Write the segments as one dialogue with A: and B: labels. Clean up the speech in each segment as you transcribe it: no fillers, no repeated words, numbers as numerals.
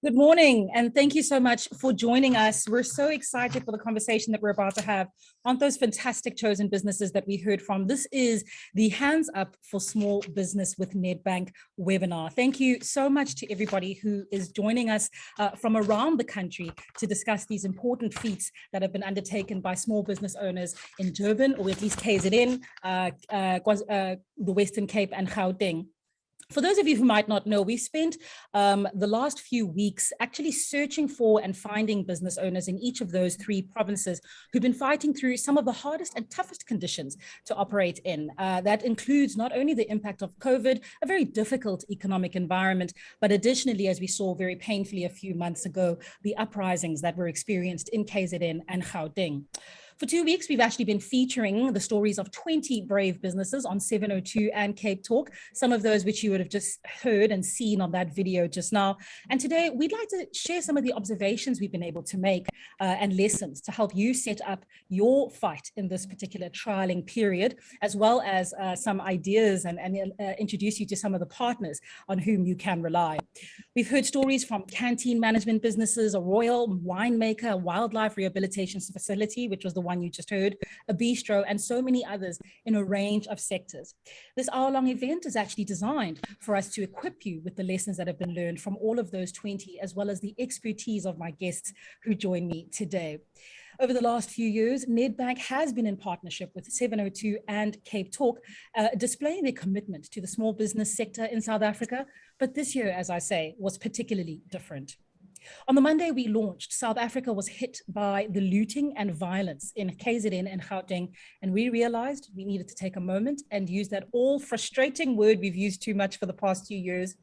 A: Good morning, and thank you so much for joining us. We're so excited for the conversation that we're about to have on those fantastic chosen businesses that we heard from. This is the Hands Up for Small Business with Nedbank webinar. Thank you so much to everybody who is joining us from around the country to discuss these important feats that have been undertaken by small business owners in Durban, or at least KZN, the Western Cape and Gauteng. For those of you who might not know, we've spent the last few weeks actually searching for and finding business owners in each of those three provinces who've been fighting through some of the hardest and toughest conditions to operate in. That includes not only the impact of COVID, a very difficult economic environment, but additionally, as we saw very painfully a few months ago, the uprisings that were experienced in KZN and Gauteng. For 2 weeks, we've actually been featuring the stories of 20 brave businesses on 702 and Cape Talk, some of those which you would have just heard and seen on that video just now. And today, we'd like to share some of the observations we've been able to make and lessons to help you set up your fight in this particular trialing period, as well as some ideas and introduce you to some of the partners on whom you can rely. We've heard stories from canteen management businesses, a royal winemaker, a wildlife rehabilitation facility, which was the one you just heard, a bistro, and so many others in a range of sectors. This hour-long event is actually designed for us to equip you with the lessons that have been learned from all of those 20, as well as the expertise of my guests who join me today. Over the last few years, Nedbank has been in partnership with 702 and Cape Talk, displaying their commitment to the small business sector in South Africa. But this year, as I say, was particularly different. On the Monday we launched, South Africa was hit by the looting and violence in KZN and Gauteng, and we realized we needed to take a moment and use that all frustrating word we've used too much for the past 2 years,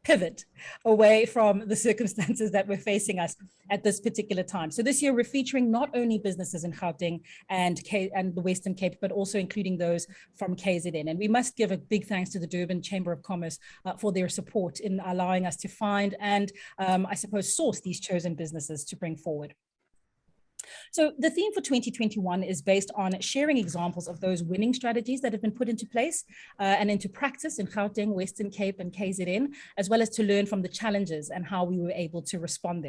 A: pivot away from the circumstances that were facing us at this particular time. So this year we're featuring not only businesses in Gauteng and the Western Cape, but also including those from KZN. And we must give a big thanks to the Durban Chamber of Commerce for their support in allowing us to find and I suppose source these chosen businesses to bring forward. So the theme for 2021 is based on sharing examples of those winning strategies that have been put into place and into practice in Gauteng, Western Cape and KZN, as well as to learn from the challenges and how we were able to respond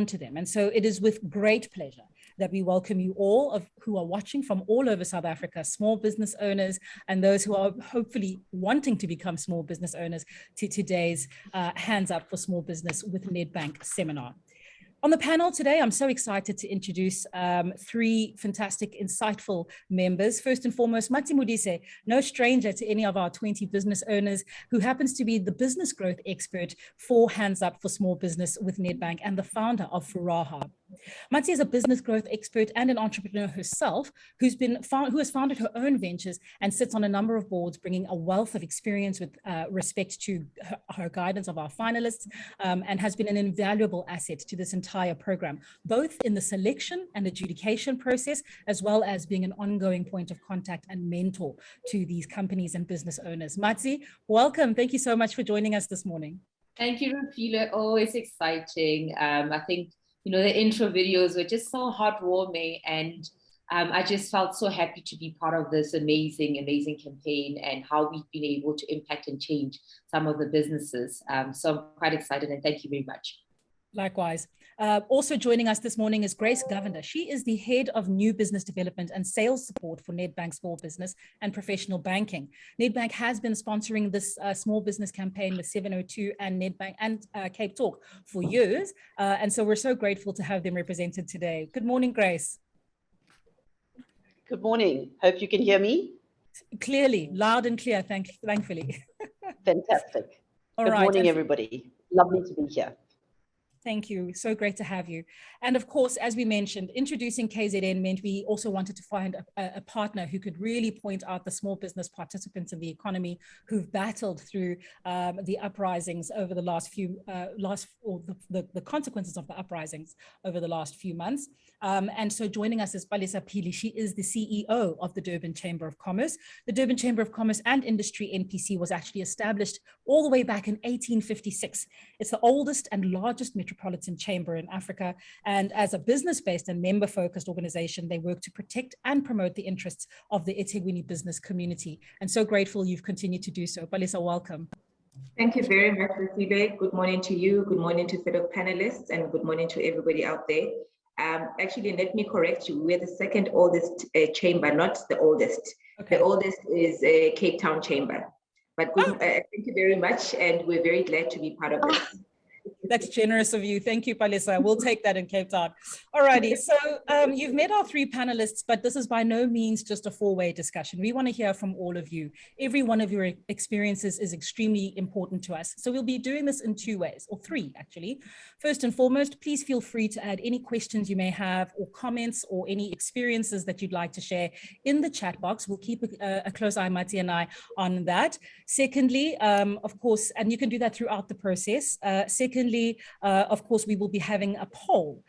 A: to them. And so it is with great pleasure that we welcome you all who are watching from all over South Africa, small business owners and those who are hopefully wanting to become small business owners, to today's Hands Up for Small Business with Nedbank seminar. On the panel today, I'm so excited to introduce three fantastic, insightful members. First and foremost, Modise, no stranger to any of our 20 business owners, who happens to be the business growth expert for Hands Up for Small Business with Nedbank and the founder of Furaha. Matsi is a business growth expert and an entrepreneur herself, who has founded her own ventures and sits on a number of boards, bringing a wealth of experience with respect to her guidance of our finalists, and has been an invaluable asset to this entire program, both in the selection and adjudication process, as well as being an ongoing point of contact and mentor to these companies and business owners. Matsi, welcome. Thank you so much for joining us this morning.
B: Thank you, Refilwe. Always exciting. I think the intro videos were just so heartwarming, and I just felt so happy to be part of this amazing campaign and how we've been able to impact and change some of the businesses. So I'm quite excited, and thank you very much.
A: Likewise. Also joining us this morning is Govender. She is the head of new business development and sales support for Nedbank Small Business and Professional Banking. Nedbank has been sponsoring this small business campaign with 702 and Nedbank and Cape Talk for years. And so we're so grateful to have them represented today. Good morning, Grace.
C: Good morning. Hope you can hear me.
A: Clearly, loud and clear, thankfully.
C: Fantastic. Good morning, everybody. Lovely to be here.
A: Thank you. So great to have you. And of course, as we mentioned, introducing KZN meant we also wanted to find a partner who could really point out the small business participants in the economy who've battled through the uprisings over the the consequences of the uprisings over the last few months. And so joining us is Palesa Phili. She is the CEO of the Durban Chamber of Commerce. The Durban Chamber of Commerce and Industry NPC was actually established all the way back in 1856. It's the oldest and largest metropolitan chamber in Africa. And as a business-based and member-focused organization, they work to protect and promote the interests of the eThekwini business community. And so grateful you've continued to do so. Palesa, welcome.
D: Thank you very much, Refilwe. Good morning to you. Good morning to fellow panelists, and good morning to everybody out there. Actually, let me correct you. We're the second oldest chamber, not the oldest. Okay. The oldest is a Cape Town chamber. But good, thank you very much, and we're very glad to be part of this.
A: That's generous of you. Thank you, Palesa. We'll take that in Cape Town. All righty. So you've met our three panelists, but this is by no means just a four-way discussion. We want to hear from all of you. Every one of your experiences is extremely important to us. So we'll be doing this in two ways, or three, actually. First and foremost, please feel free to add any questions you may have or comments or any experiences that you'd like to share in the chat box. We'll keep a close eye, Matsi and I, on that. Secondly, of course, and you can do that throughout the process. Secondly, of course, we will be having a poll,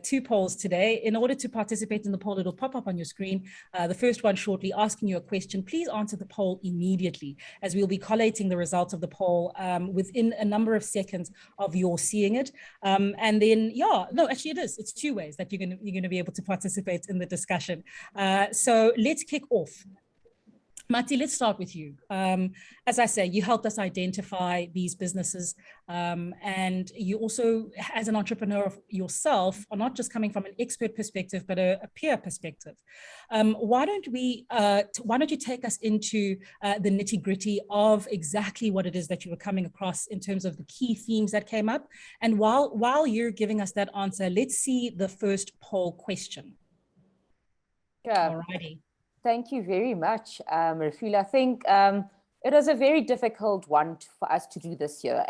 A: two polls today. In order to participate in the poll, it'll pop up on your screen. The first one shortly asking you a question. Please answer the poll immediately, as we'll be collating the results of the poll within a number of seconds of your seeing it. And then, yeah, no, actually it is. It's two ways that you're gonna be able to participate in the discussion. So let's kick off. Matsi, let's start with you. As I say, you helped us identify these businesses, and you also, as an entrepreneur yourself, are not just coming from an expert perspective, but a peer perspective. Why don't you take us into the nitty-gritty of exactly what it is that you were coming across in terms of the key themes that came up? And while you're giving us that answer, let's see the first poll question.
E: Yeah.
A: All righty.
E: Thank you very much, Refilwe. I think it was a very difficult one for us to do this year.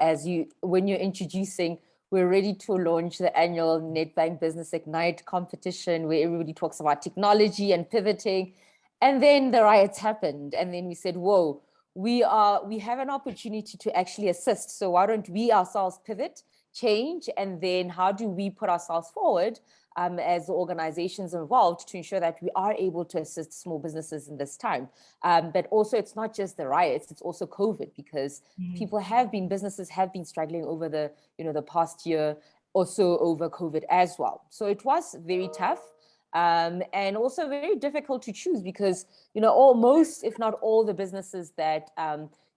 E: When you're introducing, we're ready to launch the annual Nedbank Business Ignite competition, where everybody talks about technology and pivoting. And then the riots happened. And then we said, whoa, we have an opportunity to actually assist. So why don't we ourselves pivot, change, and then how do we put ourselves forward as the organizations involved to ensure that we are able to assist small businesses in this time. But also, it's not just the riots, it's also COVID, because businesses have been struggling over the past year or so over COVID as well. So it was very tough and also very difficult to choose, because, most, if not all, the businesses that,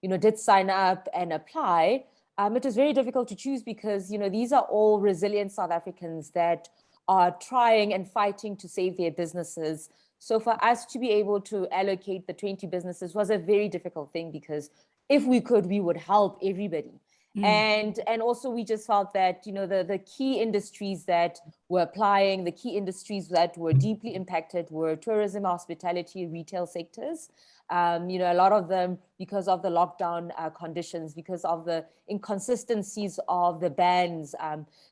E: did sign up and apply, it was very difficult to choose because, these are all resilient South Africans that are trying and fighting to save their businesses. So for us to be able to allocate the 20 businesses was a very difficult thing, because if we could, we would help everybody. And also we just felt that, the key industries that were applying, the key industries that were deeply impacted were tourism, hospitality, retail sectors. A lot of them, because of the lockdown conditions, because of the inconsistencies of the bans,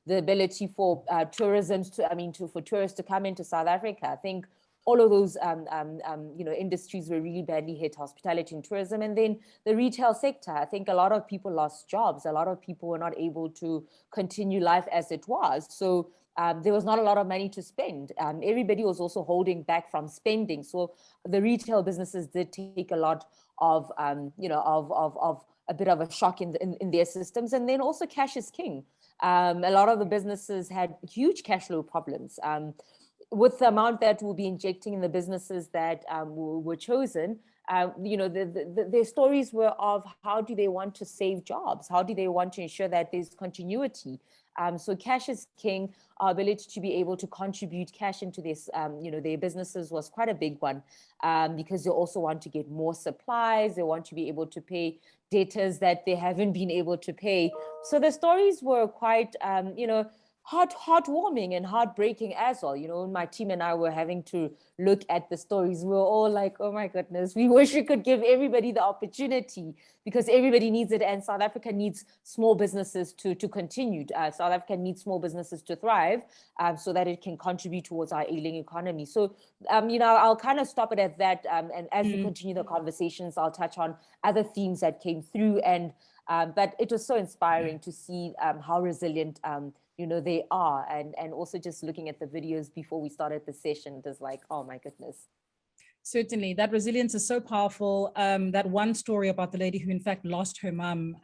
E: the ability for for tourists to come into South Africa. I think all of those, industries were really badly hit, hospitality and tourism. And then the retail sector, I think a lot of people lost jobs. A lot of people were not able to continue life as it was. So there was not a lot of money to spend. Everybody was also holding back from spending. So the retail businesses did take a lot of, a bit of a shock in their systems. And then also cash is king. A lot of the businesses had huge cash flow problems. With the amount that we'll be injecting in the businesses that were chosen, their stories were of how do they want to save jobs? How do they want to ensure that there's continuity? So cash is king. Our ability to be able to contribute cash into this, their businesses was quite a big one, because they also want to get more supplies. They want to be able to pay debtors that they haven't been able to pay. So the stories were quite, heartwarming and heartbreaking as well. My team and I were having to look at the stories. We were all like, oh my goodness, we wish we could give everybody the opportunity, because everybody needs it. And South Africa needs small businesses to continue. South Africa needs small businesses to thrive so that it can contribute towards our ailing economy. So, I'll kind of stop it at that. And as we continue the conversations, I'll touch on other themes that came through. But it was so inspiring to see how resilient they are, and also just looking at the videos before we started the session, it was like, oh my goodness.
A: Certainly, that resilience is so powerful. That one story about the lady who in fact lost her mum,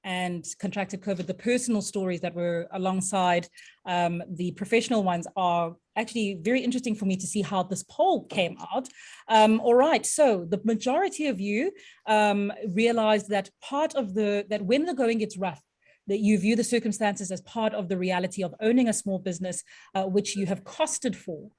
A: and contracted COVID, the personal stories that were alongside the professional ones are actually very interesting for me to see how this poll came out. All right, so the majority of you realized that that when the going gets rough, that you view the circumstances as part of the reality of owning a small business, which you have costed for.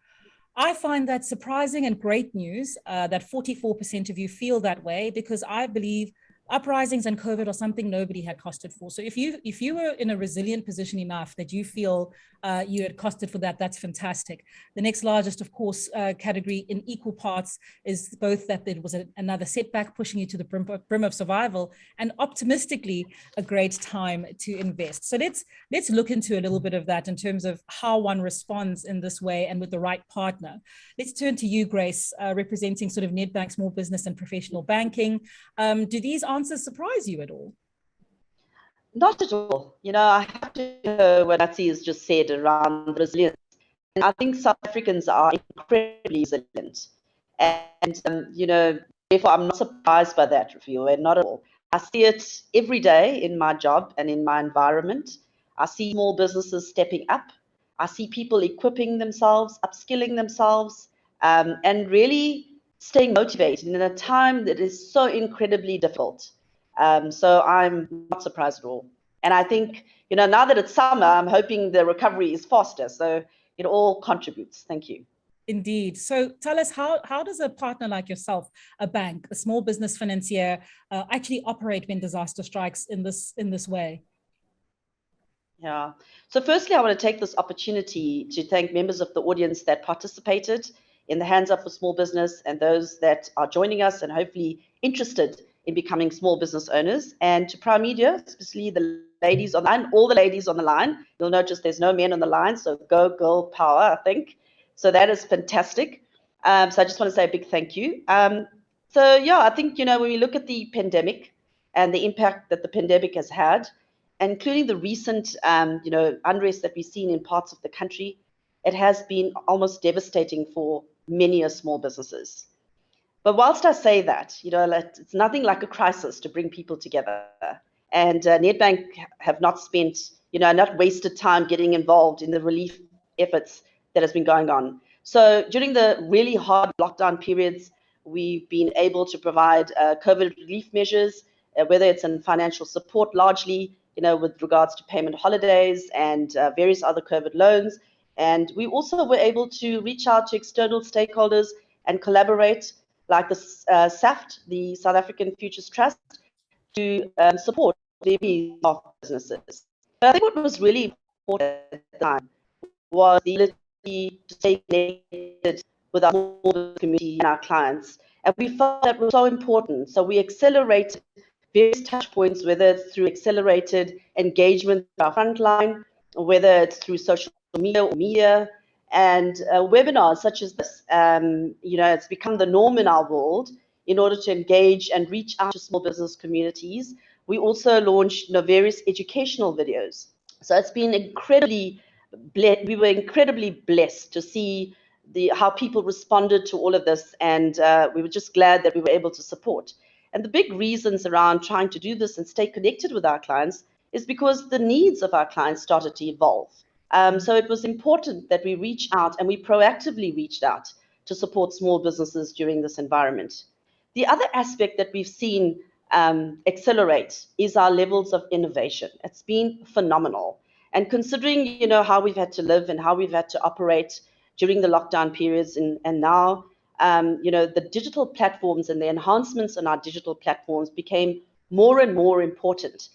A: I find that surprising and great news that 44% of you feel that way, because I believe uprisings and COVID are something nobody had costed for. So if you were in a resilient position enough that you feel you had costed for that, that's fantastic. The next largest, of course, category in equal parts is both that there was another setback pushing you to the brim of survival, and optimistically a great time to invest. So let's look into a little bit of that in terms of how one responds in this way and with the right partner. Let's turn to you, Grace, representing sort of Nedbank Small Business and Professional Banking. Do these answers surprise you at all?
C: Not at all. I have to hear what Matsi has just said around resilience. And I think South Africans are incredibly resilient. And, therefore, I'm not surprised by that, Refilwe, not at all. I see it every day in my job and in my environment. I see small businesses stepping up. I see people equipping themselves, upskilling themselves, and really staying motivated in a time that is so incredibly difficult. So I'm not surprised at all. And I think, now that it's summer, I'm hoping the recovery is faster. So it all contributes. Thank you.
A: Indeed. So tell us, how does a partner like yourself, a bank, a small business financier, actually operate when disaster strikes in this way?
C: Yeah. So firstly, I want to take this opportunity to thank members of the audience that participated in the Hands Up for Small Business, and those that are joining us and hopefully interested in becoming small business owners, and to Prime Media, especially the ladies on the line, all the ladies on the line. You'll notice there's no men on the line, so go girl power, I think. So that is fantastic. So I just want to say a big thank you. So yeah, I think, when we look at the pandemic and the impact that the pandemic has had, including the recent, unrest that we've seen in parts of the country, it has been almost devastating for many small businesses. But whilst I say that, it's nothing like a crisis to bring people together. And Nedbank have not not wasted time getting involved in the relief efforts that has been going on. So during the really hard lockdown periods, we've been able to provide COVID relief measures, whether it's in financial support largely, with regards to payment holidays and various other COVID loans. And we also were able to reach out to external stakeholders and collaborate, like the SAFT, the South African Futures Trust, to support the businesses. But I think what was really important at the time was the ability to stay connected with our small community and our clients. And we felt that was so important. So we accelerated various touch points, whether it's through accelerated engagement with our frontline, or whether it's through social media, and webinars such as this. It's become the norm in our world in order to engage and reach out to small business communities. We also launched various educational videos. So it's been we were incredibly blessed to see how people responded to all of this, and we were just glad that we were able to support. And the big reasons around trying to do this and stay connected with our clients is because the needs of our clients started to evolve. So it was important that we reach out, and we proactively reached out to support small businesses during this environment. The other aspect that we've seen accelerate is our levels of innovation. It's been phenomenal. And considering, how we've had to live and how we've had to operate during the lockdown periods, and now, the digital platforms and the enhancements on our digital platforms became more and more important.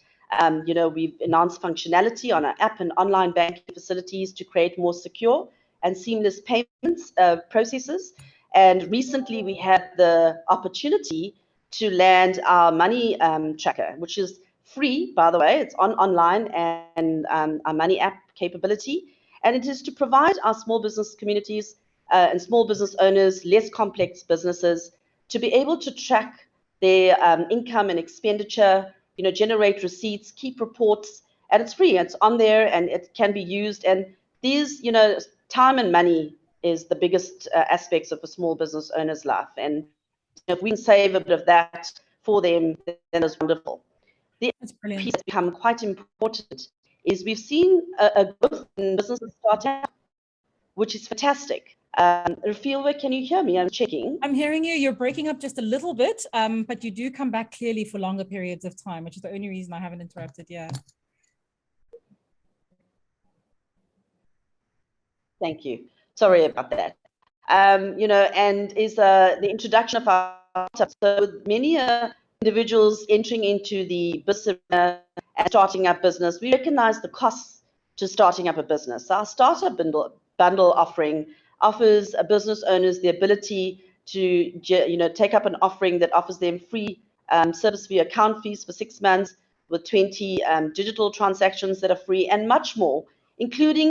C: We've enhanced functionality on our app and online banking facilities to create more secure and seamless payments processes. And recently we had the opportunity to land our money tracker, which is free, by the way. It's online, and our money app capability. And it is to provide our small business communities and small business owners, less complex businesses, to be able to track their income and expenditure, generate receipts, keep reports, and it's free. It's on there and it can be used. And these, time and money is the biggest aspects of a small business owner's life. And if we can save a bit of that for them, then it's wonderful. The
A: That's
C: other
A: brilliant.
C: piece that's become quite important is we've seen a growth in businesses starting, which is fantastic. Refilwe, can you hear me? I'm checking.
A: I'm hearing you. You're breaking up just a little bit, but you do come back clearly for longer periods of time, which is the only reason I haven't interrupted. Yeah.
C: Thank you. Sorry about that. You know, and is the introduction of our startups. So with many individuals entering into the business and starting up business, we recognize the costs to starting up a business. Our startup bundle offering offers business owners the ability to take up an offering that offers them free service fee account fees for 6 months with 20 digital transactions that are free and much more, including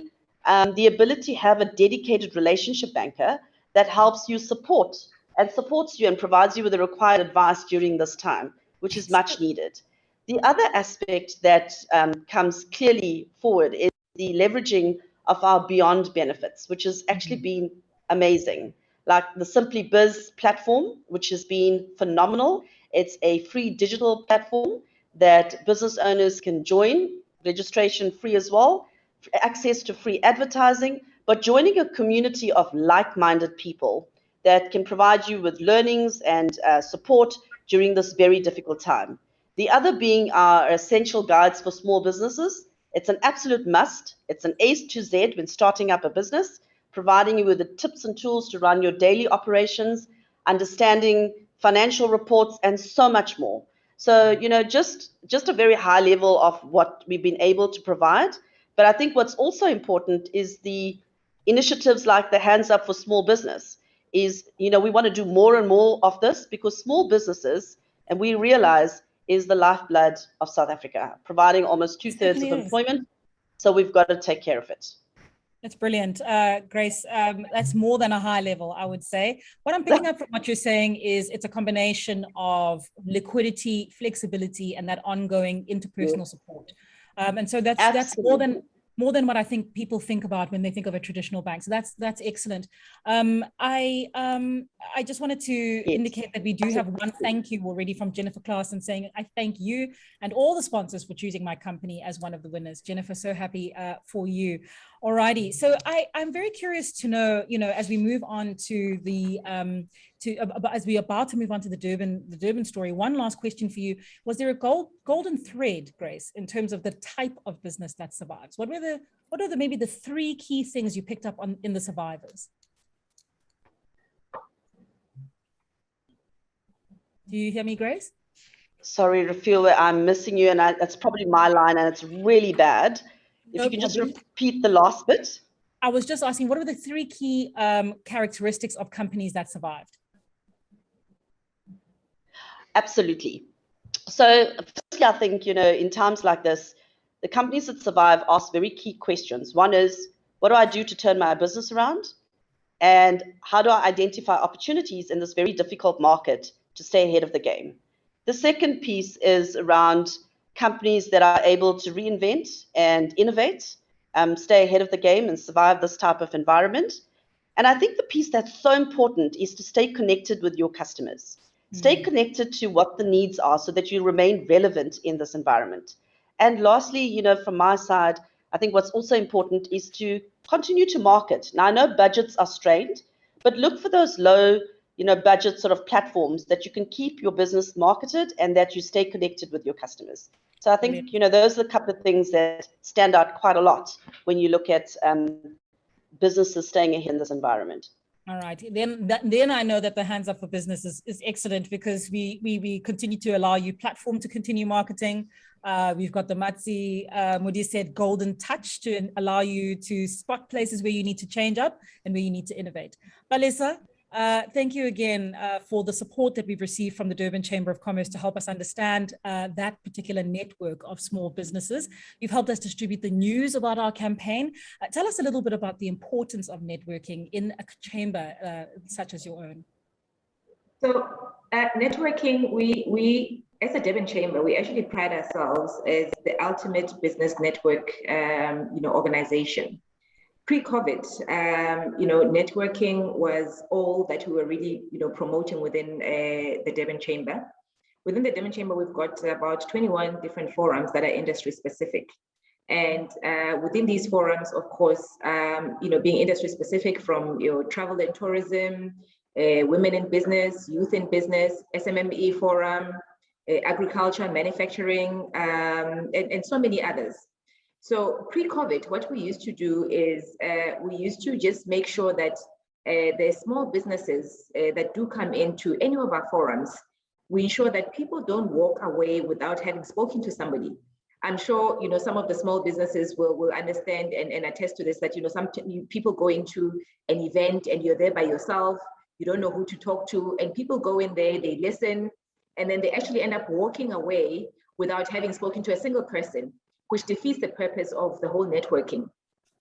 C: the ability to have a dedicated relationship banker that helps you supports you and provides you with the required advice during this time, which is much needed. The other aspect that comes clearly forward is the leveraging of our Beyond benefits, which has actually been amazing. Like the Simply Biz platform, which has been phenomenal. It's a free digital platform that business owners can join, registration free as well, access to free advertising, but joining a community of like-minded people that can provide you with learnings and support during this very difficult time. The other being our essential guides for small businesses. It's an absolute must. It's an A to Z when starting up a business, providing you with the tips and tools to run your daily operations, understanding financial reports, and so much more. So, you know, just a very high level of what we've been able to provide. But I think what's also important is the initiatives like the Hands Up for Small Business is, you know, we want to do more and more of this because small businesses, and we realize, is the lifeblood of South Africa, providing almost 2/3 of employment. So we've got to take care of it.
A: That's brilliant, Grace. That's more than a high level, I would say. What I'm picking up from what you're saying is it's a combination of liquidity, flexibility, and that ongoing interpersonal support. And so that's more than what I think people think about when they think of a traditional bank. So that's excellent. I just wanted to indicate that we do have one thank you already from Jennifer Claassen saying, I thank you and all the sponsors for choosing my company as one of the winners. Jennifer, so happy for you. Alrighty, so I'm very curious to know, you know, as we move on to the as we are about to move on to the Durban story, one last question for you. Was there a golden thread, Grace, in terms of the type of business that survives? What are maybe the 3 key things you picked up on in the survivors? Do you hear me, Grace?
C: Sorry, Refilwe, I'm missing you, and that's probably my line, and it's really bad. If you could just repeat the last bit.
A: I was just asking, what are the 3 key characteristics of companies that survived?
C: Absolutely. So firstly, I think, you know, in times like this, the companies that survive ask very key questions. One is, what do I do to turn my business around? And how do I identify opportunities in this very difficult market to stay ahead of the game? The second piece is around companies that are able to reinvent and innovate, stay ahead of the game and survive this type of environment. And I think the piece that's so important is to stay connected with your customers. Stay connected to what the needs are so that you remain relevant in this environment. And lastly, you know, from my side, I think what's also important is to continue to market. Now, I know budgets are strained, but look for those low, you know, budget sort of platforms that you can keep your business marketed and that you stay connected with your customers. So I think, you know, those are a couple of things that stand out quite a lot when you look at businesses staying ahead in this environment.
A: All right, then I know that the Hands Up for Business is excellent because we continue to allow you platform to continue marketing. We've got the Matsi, Modise said, golden touch to allow you to spot places where you need to change up and where you need to innovate. Palesa, thank you again for the support that we've received from the Durban Chamber of Commerce to help us understand that particular network of small businesses. You've helped us distribute the news about our campaign. Tell us a little bit about the importance of networking in a chamber such as your own.
D: So networking, we as a Durban Chamber, we actually pride ourselves as the ultimate business network, organization. Pre-COVID, networking was all that we were really, promoting within the Durban Chamber. within the Durban Chamber, we've got about 21 different forums that are industry specific. And within these forums, of course, being industry specific, from travel and tourism, women in business, youth in business, SMME forum, agriculture, manufacturing, and so many others. So pre-COVID, what we used to do is we used to just make sure that the small businesses that do come into any of our forums, we ensure that people don't walk away without having spoken to somebody. I'm sure some of the small businesses will understand and attest to this, that some people go into an event and you're there by yourself, you don't know who to talk to, and people go in there, they listen, and then they actually end up walking away without having spoken to a single person, which defeats the purpose of the whole networking.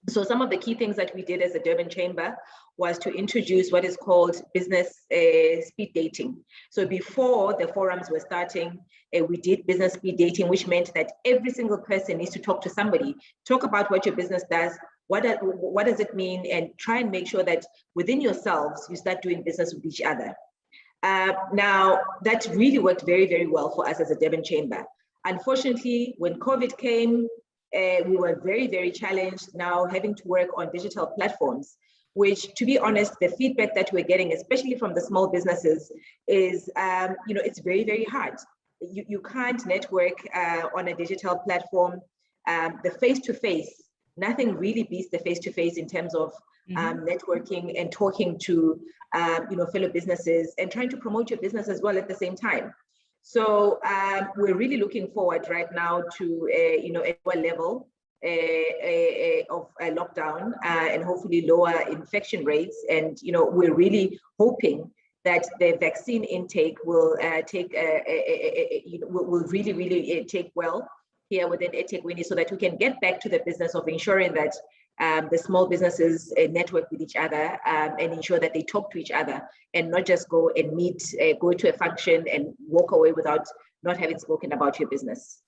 D: So some of the key things that we did as a Durban Chamber was to introduce what is called business speed dating. So before the forums were starting, we did business speed dating, which meant that every single person needs to talk to somebody, talk about what your business does, what does it mean, and try and make sure that within yourselves, you start doing business with each other. Now, that really worked very, very well for us as a Durban Chamber. Unfortunately, when COVID came, we were very, very challenged now having to work on digital platforms, which, to be honest, the feedback that we're getting, especially from the small businesses, is, it's very, very hard. You can't network on a digital platform. The face-to-face, nothing really beats the face-to-face in terms of networking and talking to, fellow businesses and trying to promote your business as well at the same time. So we're really looking forward right now to a lower level of lockdown and hopefully lower infection rates. And we're really hoping that the vaccine intake will will really take well here within eThekwini, so that we can get back to the business of ensuring that the small businesses network with each other and ensure that they talk to each other, and not just go and meet, go to a function and walk away without not having spoken about your business.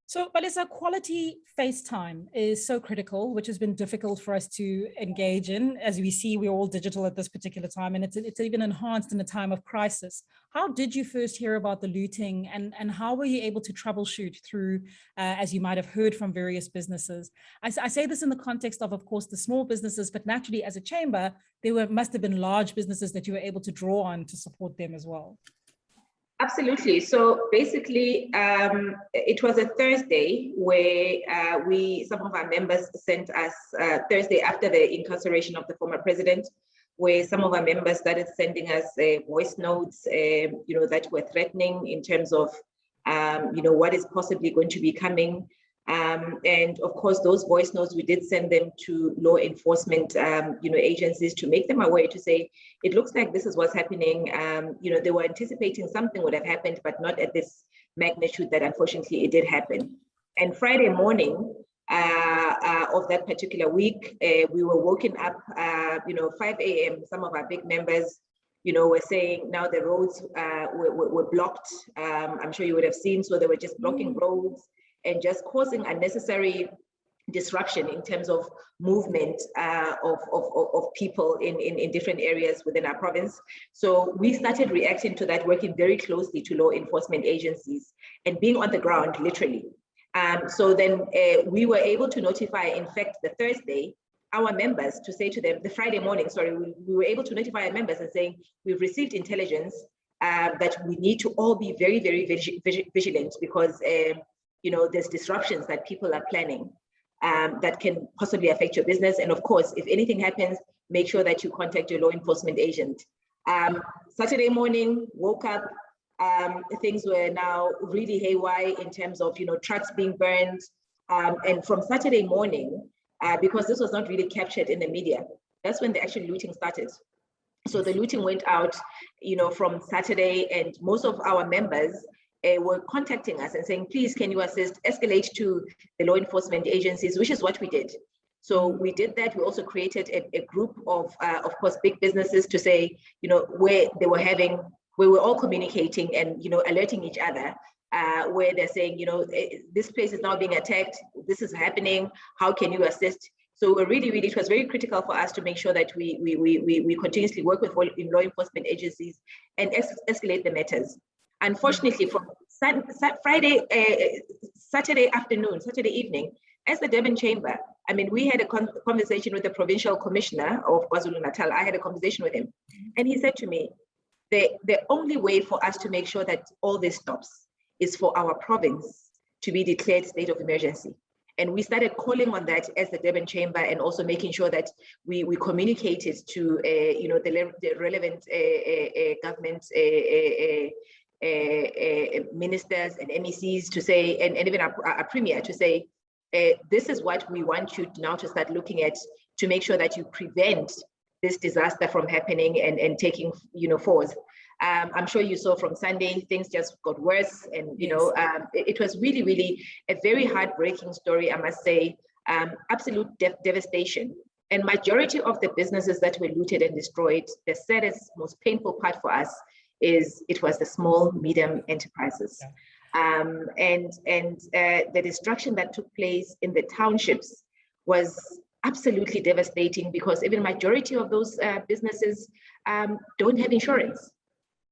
A: So, Palesa, quality FaceTime is so critical, which has been difficult for us to engage in. As we see, we're all digital at this particular time, and it's even enhanced in a time of crisis. How did you first hear about the looting, and how were you able to troubleshoot through, as you might have heard from various businesses? I say this in the context of course, the small businesses, but naturally as a chamber, must have been large businesses that you were able to draw on to support them as well.
D: Absolutely. So basically, it was a Thursday where some of our members sent us, Thursday after the incarceration of the former president, where some of our members started sending us voice notes, that were threatening in terms of, what is possibly going to be coming. And of course, those voice notes, we did send them to law enforcement, agencies to make them aware, to say, it looks like this is what's happening. They were anticipating something would have happened, but not at this magnitude that unfortunately it did happen. And Friday morning of that particular week, we were woken up, 5 a.m. Some of our big members, were saying now the roads were blocked. I'm sure you would have seen, so they were just blocking roads and just causing unnecessary disruption in terms of movement of people in different areas within our province. So we started reacting to that, working very closely to law enforcement agencies and being on the ground, literally. So then we were able to notify, in fact, the Thursday, our members, to say to them, the Friday morning, sorry, we were able to notify our members and saying, we've received intelligence that we need to all be very, very vigilant, because there's disruptions that people are planning that can possibly affect your business. And of course, if anything happens, make sure that you contact your law enforcement agent. Saturday morning, woke up, things were now really haywire in terms of, trucks being burned. And from Saturday morning, because this was not really captured in the media, that's when the actual looting started. So the looting went out, from Saturday, and most of our members were contacting us and saying, please, can you assist, escalate to the law enforcement agencies, which is what we did. So we did that. We also created a group of course, big businesses to say, where we were all communicating and, alerting each other, where they're saying, this place is now being attacked, this is happening, how can you assist? So we're really, it was very critical for us to make sure that we continuously work with law enforcement agencies and escalate the matters. Unfortunately, from Saturday afternoon, Saturday evening, as the Durban Chamber, I mean, we had a conversation with the Provincial Commissioner of KwaZulu-Natal. I had a conversation with him, and he said to me, the only way for us to make sure that all this stops is for our province to be declared state of emergency. And we started calling on that as the Durban Chamber, and also making sure that we communicated to the relevant government ministers and MECs to say, and even our premier to say, this is what we want you now to start looking at to make sure that you prevent this disaster from happening and taking forward. I'm sure you saw from Sunday, things just got worse, and it was really, really a very heartbreaking story, I must say. Absolute devastation. And majority of the businesses that were looted and destroyed, the saddest, most painful part for us is it was the small, medium enterprises. And the destruction that took place in the townships was absolutely devastating, because even majority of those businesses don't have insurance.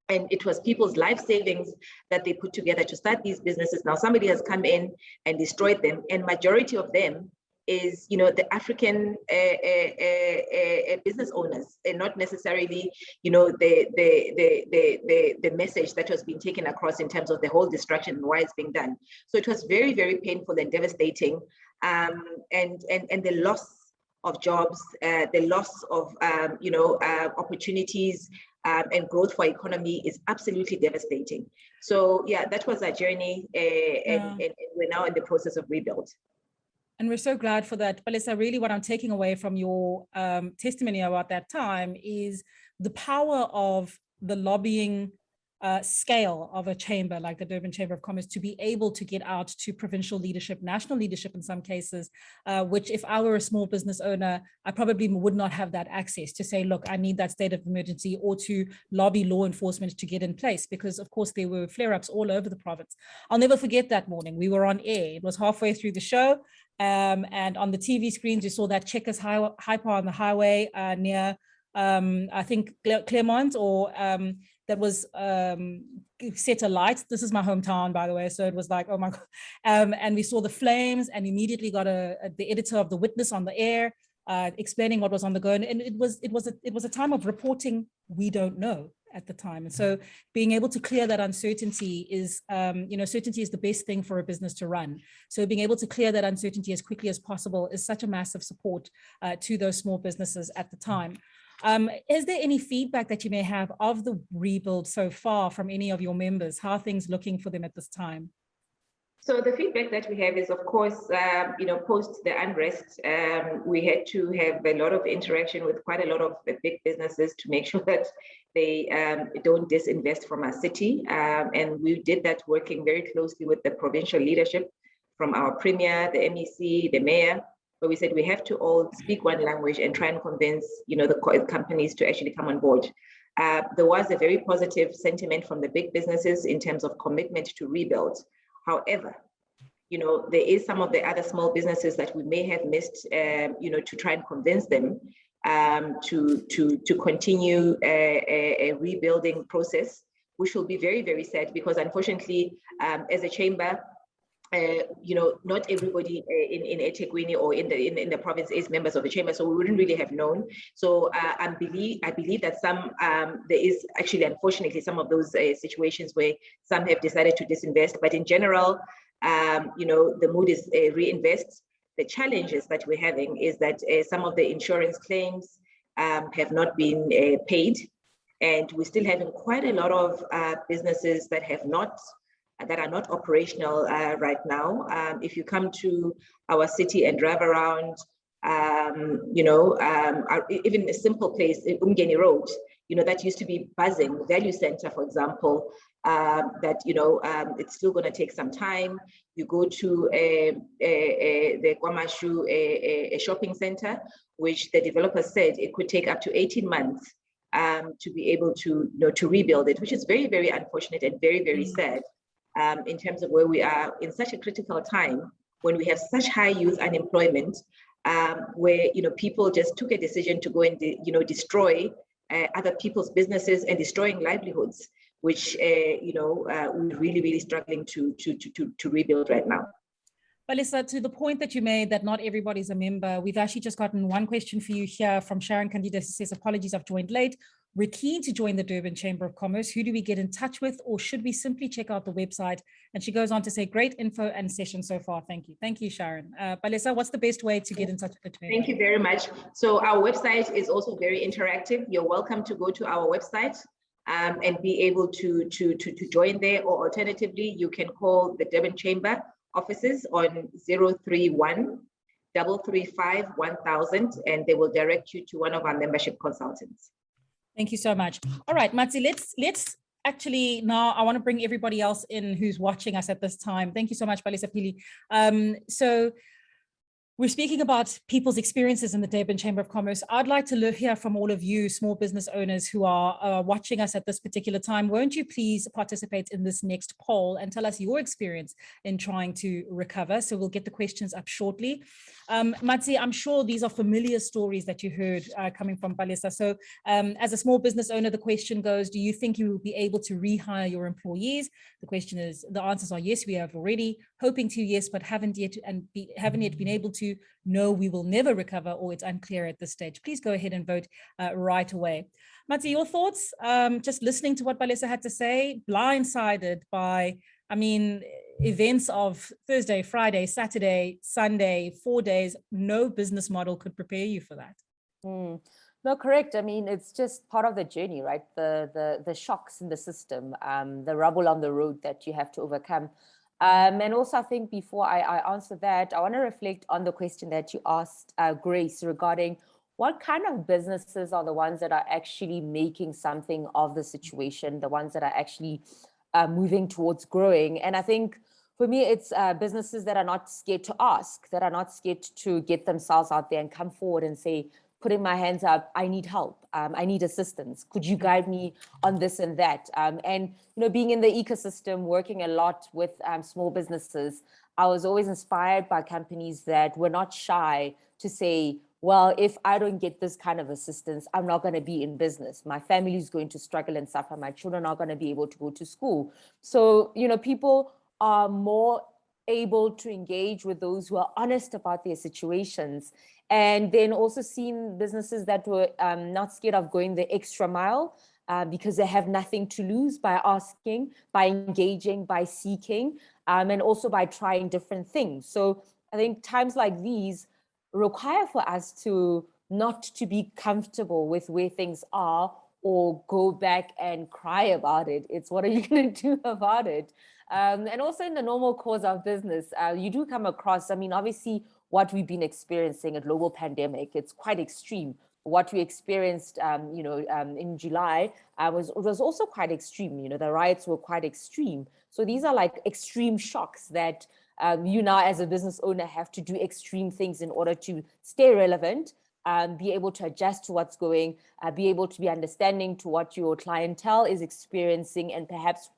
D: And it was people's life savings that they put together to start these businesses. Now somebody has come in and destroyed them, and majority of them is, the African business owners, and not necessarily, the message that was being taken across in terms of the whole destruction and why it's being done. So it was very, very painful and devastating, and the loss of jobs, the loss of opportunities and growth for economy is absolutely devastating. So yeah, that was our journey, and we're now in the process of rebuild.
A: And we're so glad for that. Palesa, really what I'm taking away from your testimony about that time is the power of the lobbying scale of a chamber like the Durban Chamber of Commerce to be able to get out to provincial leadership, national leadership in some cases, which if I were a small business owner, I probably would not have that access to say, look, I need that state of emergency, or to lobby law enforcement to get in place, because of course there were flare-ups all over the province. I'll never forget that morning. We were on air. It was halfway through the show. And on the TV screens, you saw that Checkers hyper on the highway near, I think, Claremont, or that was set alight. This is my hometown, by the way. So it was like, oh my God. And we saw the flames, and immediately got the editor of The Witness on the air, explaining what was on the go. And it was a time of reporting we don't know at the time. And so being able to clear that uncertainty is, certainty is the best thing for a business to run. So being able to clear that uncertainty as quickly as possible is such a massive support to those small businesses at the time. Is there any feedback that you may have of the rebuild so far from any of your members? How are things looking for them at this time?
D: So the feedback that we have is, of course, post the unrest, we had to have a lot of interaction with quite a lot of the big businesses to make sure that they don't disinvest from our city. And we did that working very closely with the provincial leadership, from our premier, the MEC, the mayor, where we said we have to all speak one language and try and convince, the companies to actually come on board. There was a very positive sentiment from the big businesses in terms of commitment to rebuild. However, there is some of the other small businesses that we may have missed, to try and convince them to continue a rebuilding process, which will be very, very sad, because unfortunately, as a chamber, not everybody in eThekwini or in the province is members of the chamber, so we wouldn't really have known. So I believe that some there is actually, unfortunately, some of those situations where some have decided to disinvest. But in general, the mood is reinvest. The challenges that we're having is that some of the insurance claims have not been paid, and we're still having quite a lot of businesses that are not operational right now. If you come to our city and drive around, even a simple place, Umgeni Road, that used to be buzzing, Value Center, for example, that, it's still going to take some time. You go to the Kwamashu, a shopping center, which the developer said it could take up to 18 months to be able to, to rebuild it, which is very, very unfortunate and very, very sad. In terms of where we are in such a critical time, when we have such high youth unemployment, where people just took a decision to go and destroy other people's businesses and destroying livelihoods, which we're really, really struggling to rebuild right now.
A: Palesa, to the point that you made that not everybody's a member, we've actually just gotten one question for you here from Sharon Candida, who says, apologies, I've joined late. We're keen to join the Durban Chamber of Commerce. Who do we get in touch with, or should we simply check out the website? And she goes on to say, great info and session so far. Thank you. Thank you, Sharon. Palesa, what's the best way to get in touch with the chamber?
D: Thank you very much. So our website is also very interactive. You're welcome to go to our website and be able to join there, or alternatively, you can call the Durban Chamber offices on 031 335 1000, and they will direct you to one of our membership consultants.
A: Thank you so much. All right, Matsi, let's actually now, I want to bring everybody else in who's watching us at this time. Thank you so much, Palesa Phili. So we're speaking about people's experiences in the Durban Chamber of Commerce. I'd like to hear from all of you small business owners who are watching us at this particular time. Won't you please participate in this next poll and tell us your experience in trying to recover? So we'll get the questions up shortly. Matsi, I'm sure these are familiar stories that you heard coming from Palesa. So as a small business owner, the question goes, do you think you will be able to rehire your employees? The answers are yes, we have already, hoping to yes, but haven't yet been able to. No, we will never recover, or it's unclear at this stage. Please go ahead and vote right away. Matsi, your thoughts? Just listening to what Palesa had to say, blindsided by, events of Thursday, Friday, Saturday, Sunday, 4 days. No business model could prepare you for that.
E: No, correct. It's just part of the journey, right? The shocks in the system, the rubble on the road that you have to overcome. And also, I think before I answer that, I want to reflect on the question that you asked, Grace, regarding what kind of businesses are the ones that are actually making something of the situation, the ones that are actually moving towards growing. And I think for me, it's businesses that are not scared to ask, that are not scared to get themselves out there and come forward and say, putting my hands up, I need help, I need assistance. Could you guide me on this and that? And being in the ecosystem, working a lot with small businesses, I was always inspired by companies that were not shy to say, well, if I don't get this kind of assistance, I'm not going to be in business. My family is going to struggle and suffer. My children are going to be able to go to school. So, people are more able to engage with those who are honest about their situations. And then also seeing businesses that were not scared of going the extra mile because they have nothing to lose by asking, by engaging, by seeking, and also by trying different things. So I think times like these require for us to not to be comfortable with where things are or go back and cry about it. It's what are you going to do about it? And also in the normal course of business, you do come across, obviously, what we've been experiencing, a global pandemic, it's quite extreme. What we experienced, in July was also quite extreme. The riots were quite extreme. So these are like extreme shocks that you now as a business owner have to do extreme things in order to stay relevant, be able to adjust to what's going, be able to be understanding to what your clientele is experiencing, and perhaps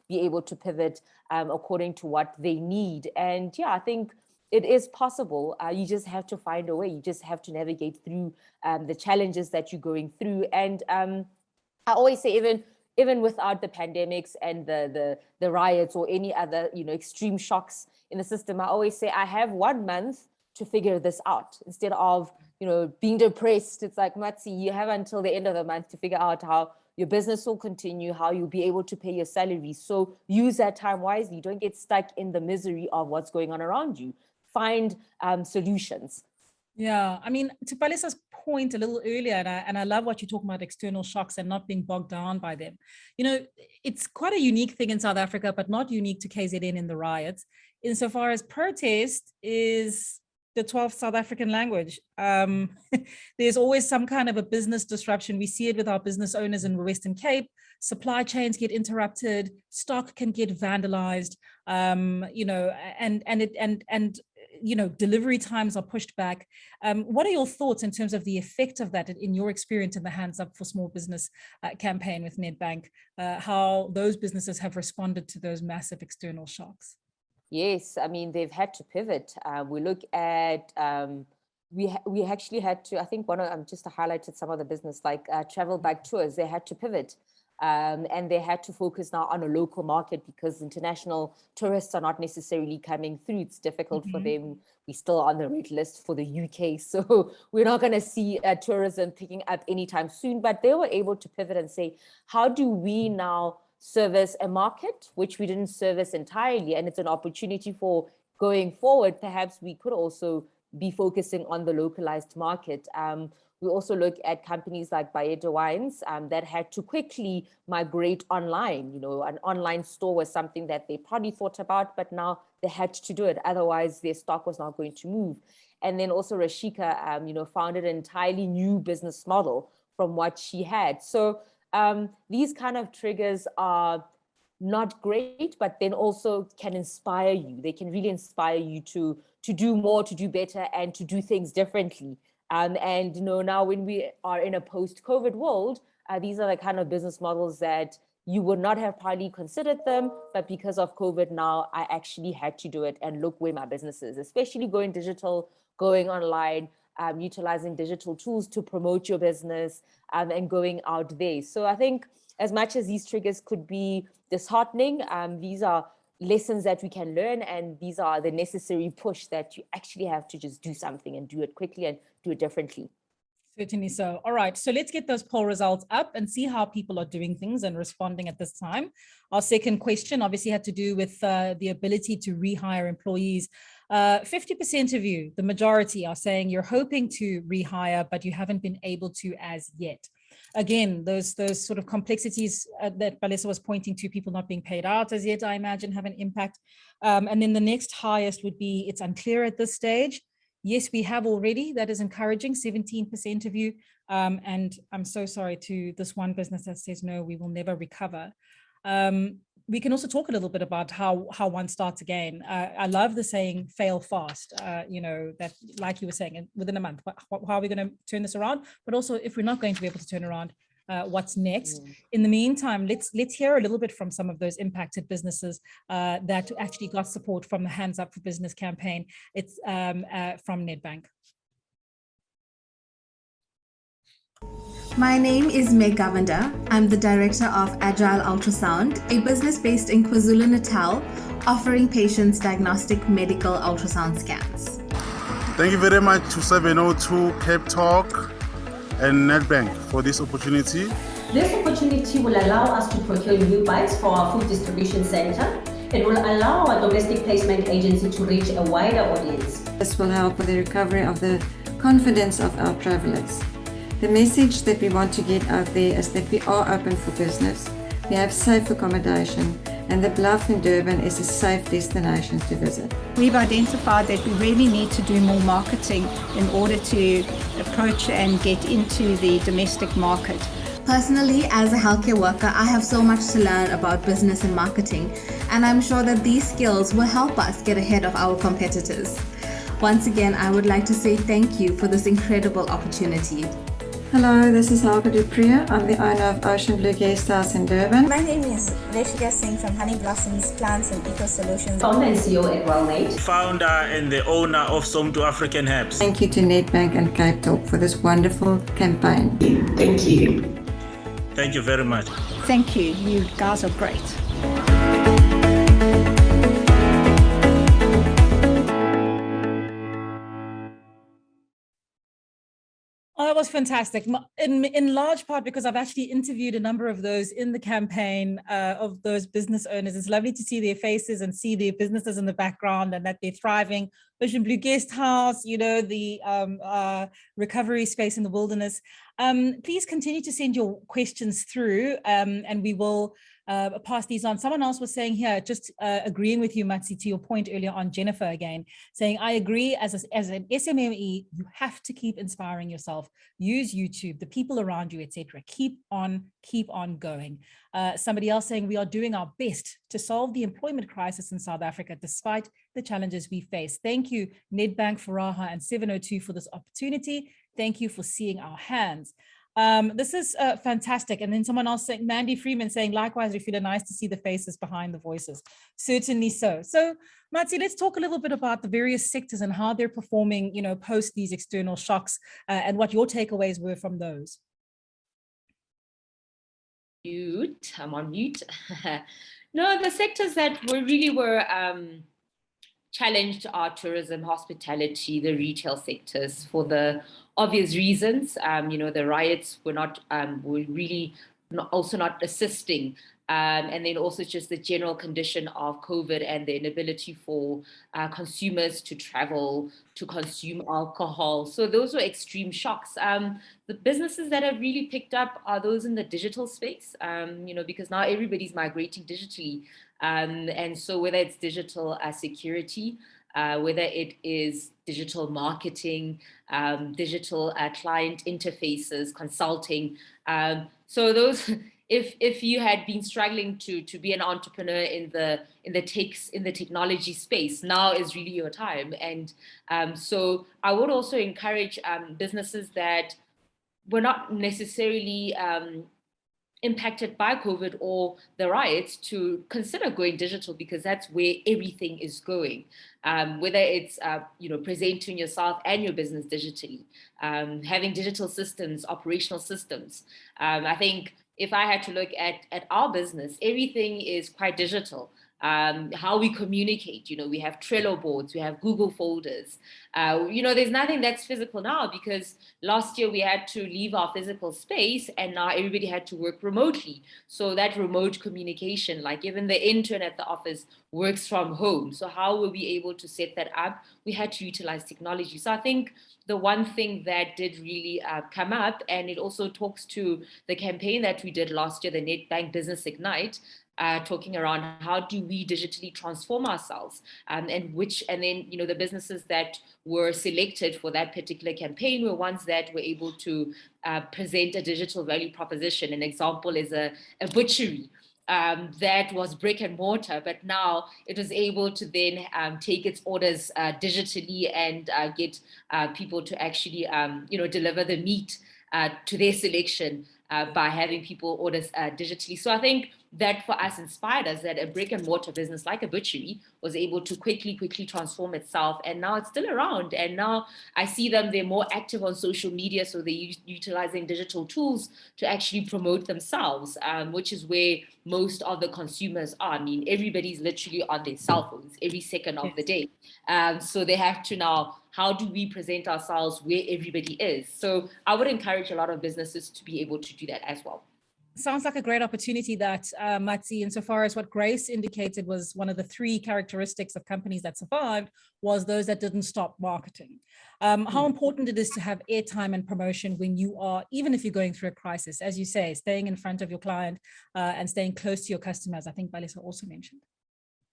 E: be able to pivot according to what they need. And yeah, I think it is possible. You just have to find a way. You just have to navigate through the challenges that you're going through. And I always say, even without the pandemics and the riots or any other extreme shocks in the system, I always say I have 1 month to figure this out instead of being depressed. It's like, Matsi, you have until the end of the month to figure out how your business will continue, how you'll be able to pay your salary. So use that time wisely. Don't get stuck in the misery of what's going on around you. Find solutions.
A: Yeah, to Palesa's point a little earlier, and I love what you're talking about, external shocks and not being bogged down by them. It's quite a unique thing in South Africa, but not unique to KZN in the riots, insofar as protest is the 12th South African language. There's always some kind of a business disruption. We see it with our business owners in the Western Cape. Supply chains get interrupted, stock can get vandalized, delivery times are pushed back. What are your thoughts in terms of the effect of that in your experience in the Hands Up for Small Business campaign with Nedbank, how those businesses have responded to those massive external shocks?
E: Yes, they've had to pivot. We look at, we actually had to, I think just highlighted some of the business like travel bike tours, they had to pivot. And they had to focus now on a local market because international tourists are not necessarily coming through. It's difficult for them. We're still on the red list for the UK. So we're not going to see tourism picking up anytime soon. But they were able to pivot and say, how do we now service a market which we didn't service entirely? And it's an opportunity for going forward. Perhaps we could also be focusing on the localized market. We also look at companies like Bayeda Wines that had to quickly migrate online. You know, an online store was something that they probably thought about, but now they had to do it. Otherwise, their stock was not going to move. And then also Rashika, you know, founded an entirely new business model from what she had. So these kind of triggers are not great, but then also can inspire you. They can really inspire you to do more, to do better, and to do things differently. And you know, now when we are in a post-COVID world, these are the kind of business models that you would not have probably considered them, but because of COVID now, I actually had to do it. And look where my business is, especially going digital, going online, utilizing digital tools to promote your business, and going out there. So I think as much as these triggers could be disheartening, these are lessons that we can learn, and these are the necessary push that you actually have to just do something and do it quickly and do it differently.
A: Certainly so. All right, so let's get those poll results up and see how people are doing things and responding at this time. Our second question obviously had to do with the ability to rehire employees. 50% of you, the majority, are saying you're hoping to rehire, but you haven't been able to as yet. Again, those sort of complexities that Palesa was pointing to, people not being paid out as yet, I imagine, have an impact. And then the next highest would be, it's unclear at this stage. Yes, we have already. That is encouraging, 17% of you. And I'm so sorry to this one business that says, no, we will never recover. We can also talk a little bit about how one starts again. I love the saying, fail fast, you know, that like you were saying, within a month, how are we going to turn this around? But also, if we're not going to be able to turn around, what's next? In the meantime, let's hear a little bit from some of those impacted businesses that actually got support from the Hands Up for Business campaign. It's from Nedbank.
F: My name is Govender. I'm the director of Agile Ultrasound, a business based in KwaZulu-Natal, offering patients diagnostic medical ultrasound scans.
G: Thank you very much to 702 Cape Talk and Nedbank for this opportunity.
H: This opportunity will allow us to procure new bikes for our food distribution center. It will allow our domestic placement agency to reach a wider audience.
I: This will help with the recovery of the confidence of our travelers. The message that we want to get out there is that we are open for business, we have safe accommodation, and the Bluff in Durban is a safe destination to visit.
J: We've identified that we really need to do more marketing in order to approach and get into the domestic market.
F: Personally, as a healthcare worker, I have so much to learn about business and marketing, and I'm sure that these skills will help us get ahead of our competitors. Once again, I would like to say thank you for this incredible opportunity.
I: Hello, this is Helga Dupriya. I'm the owner of Ocean Blue Guest House in Durban.
K: My name is Reshika Singh from Honey Blossoms Plants and Eco Solutions.
H: Founder and CEO at WellMade.
L: Founder and the owner of Somto African Herbs.
I: Thank you to Nedbank and Cape Talk for this wonderful campaign.
H: Thank you.
L: Thank you very much.
J: Thank you. You guys are great.
A: Oh, that was fantastic. In large part because I've actually interviewed a number of those in the campaign of those business owners. It's lovely to see their faces and see their businesses in the background and that they're thriving. Ocean Blue Guest House, you know, the recovery space in the wilderness. Please continue to send your questions through and we will pass these on. Someone else was saying here, just agreeing with you, Matsi, to your point earlier on, Jennifer again, saying, I agree, as an SMME, you have to keep inspiring yourself. Use YouTube, the people around you, etc. Keep on going. Somebody else saying, we are doing our best to solve the employment crisis in South Africa, despite the challenges we face. Thank you, Nedbank, Furaha, and 702 for this opportunity. Thank you for seeing our hands. This is fantastic. And then someone else saying, Mandy Freeman saying, likewise, we feel nice to see the faces behind the voices. Certainly so. So Matsi, let's talk a little bit about the various sectors and how they're performing, you know, post these external shocks and what your takeaways were from those.
B: mute. I'm on mute. No, the sectors that were challenged are tourism, hospitality, the retail sectors for the obvious reasons. The riots were really also not assisting. And then also just the general condition of COVID and the inability for consumers to travel, to consume alcohol. So those were extreme shocks. The businesses that have really picked up are those in the digital space, because now everybody's migrating digitally. And so whether it's digital security, whether it is digital marketing, digital client interfaces, consulting. So those, if you had been struggling to be an entrepreneur in the technology space, now is really your time. And so I would also encourage businesses that were not necessarily impacted by COVID or the riots to consider going digital, because that's where everything is going. Whether it's presenting yourself and your business digitally, having digital systems, operational systems. I think if I had to look at our business, everything is quite digital. How we communicate, we have Trello boards, we have Google folders. There's nothing that's physical now, because last year we had to leave our physical space and now everybody had to work remotely. So that remote communication, like even the intern at the office works from home. So how were we able to set that up? We had to utilize technology. So I think the one thing that did really come up, and it also talks to the campaign that we did last year, the Nedbank Business Ignite, talking around how do we digitally transform ourselves, and then the businesses that were selected for that particular campaign were ones that were able to present a digital value proposition. An example is a butchery that was brick and mortar, but now it was able to then take its orders digitally and get people to actually deliver the meat to their selection by having people order digitally. So I think that for us inspired us that a brick and mortar business like a butchery was able to quickly transform itself, and now it's still around. And now I see they're more active on social media, so they're utilizing digital tools to actually promote themselves, which is where most of the consumers are. I mean, everybody's literally on their cell phones every second of the day. So they have to now, how do we present ourselves where everybody is? So I would encourage a lot of businesses to be able to do that as well.
A: Sounds like a great opportunity, that Matsi, insofar as what Grace indicated was one of the 3 characteristics of companies that survived was those that didn't stop marketing. How important it is to have airtime and promotion when you are, even if you're going through a crisis, as you say, staying in front of your client and staying close to your customers. I think Palesa also mentioned.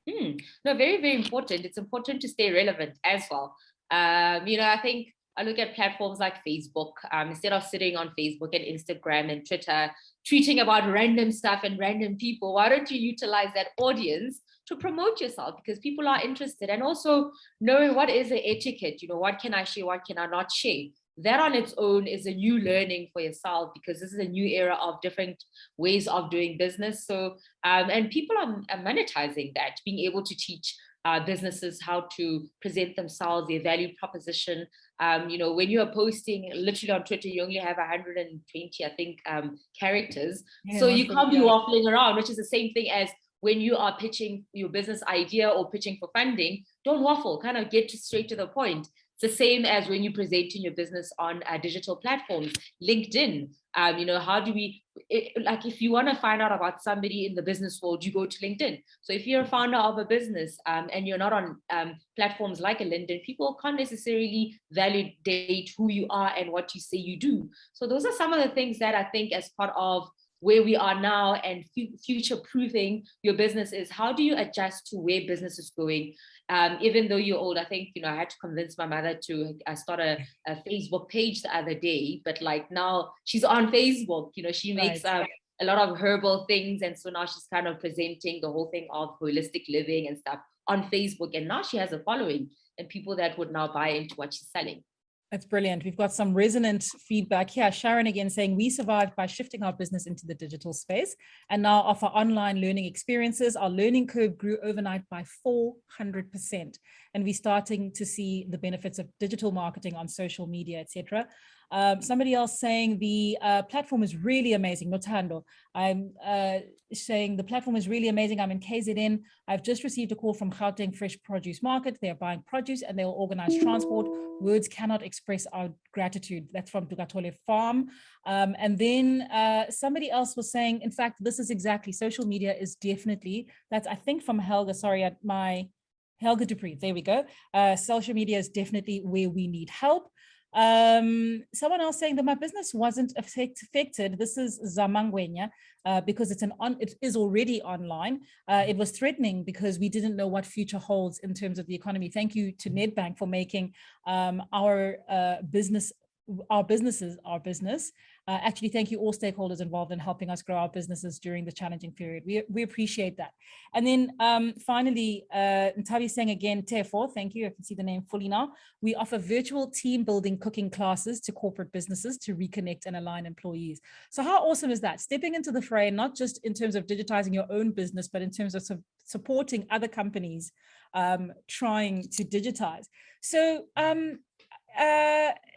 B: No, very, very important. It's important to stay relevant as well. I think I look at platforms like Facebook, instead of sitting on Facebook and Instagram and Twitter, tweeting about random stuff and random people, why don't you utilize that audience to promote yourself? Because people are interested, and also knowing what is the etiquette, what can I share, what can I not share? That on its own is a new learning for yourself, because this is a new era of different ways of doing business. So, and people are monetizing that, being able to teach businesses how to present themselves, their value proposition. When you are posting literally on Twitter, you only have 120, I think, characters. Yeah, so you can't be waffling around, which is the same thing as when you are pitching your business idea or pitching for funding. Don't waffle, kind of get straight to the point. It's the same as when you're presenting your business on digital platforms, LinkedIn. How do we, if you want to find out about somebody in the business world, you go to LinkedIn. So if you're a founder of a business and you're not on platforms like a LinkedIn, people can't necessarily validate who you are and what you say you do. So those are some of the things that I think, as part of where we are now and future-proofing your business, is how do you adjust to where business is going? Even though you're old, I think, I had to convince my mother to start a Facebook page the other day, but now she's on Facebook, she makes a lot of herbal things. And so now she's kind of presenting the whole thing of holistic living and stuff on Facebook. And now she has a following and people that would now buy into what she's selling.
A: That's brilliant. We've got some resonant feedback here. Sharon again saying, we survived by shifting our business into the digital space and now offer online learning experiences. Our learning curve grew overnight by 400%. And we're starting to see the benefits of digital marketing on social media, etc. Somebody else saying the platform is really amazing. Notando, I'm saying the platform is really amazing. I'm in KZN. I've just received a call from Gauteng Fresh Produce Market. They're buying produce and they'll organize transport. Words cannot express our gratitude. That's from Dugatole Farm. And then somebody else was saying, in fact, this is exactly, social media is definitely, that's I think from Helga, sorry, at my Helga Dupree, there we go. Social media is definitely where we need help. Someone else saying that my business wasn't affected. This is Zamangwenya, because it is already online. It was threatening because we didn't know what future holds in terms of the economy. Thank you to Nedbank for making our businesses our business. Actually, thank you all stakeholders involved in helping us grow our businesses during the challenging period. We appreciate that. And then finally, Ntabi saying again, Tefo, thank you. I can see the name fully now. We offer virtual team building cooking classes to corporate businesses to reconnect and align employees. So how awesome is that? Stepping into the fray, not just in terms of digitizing your own business, but in terms of supporting other companies trying to digitize. So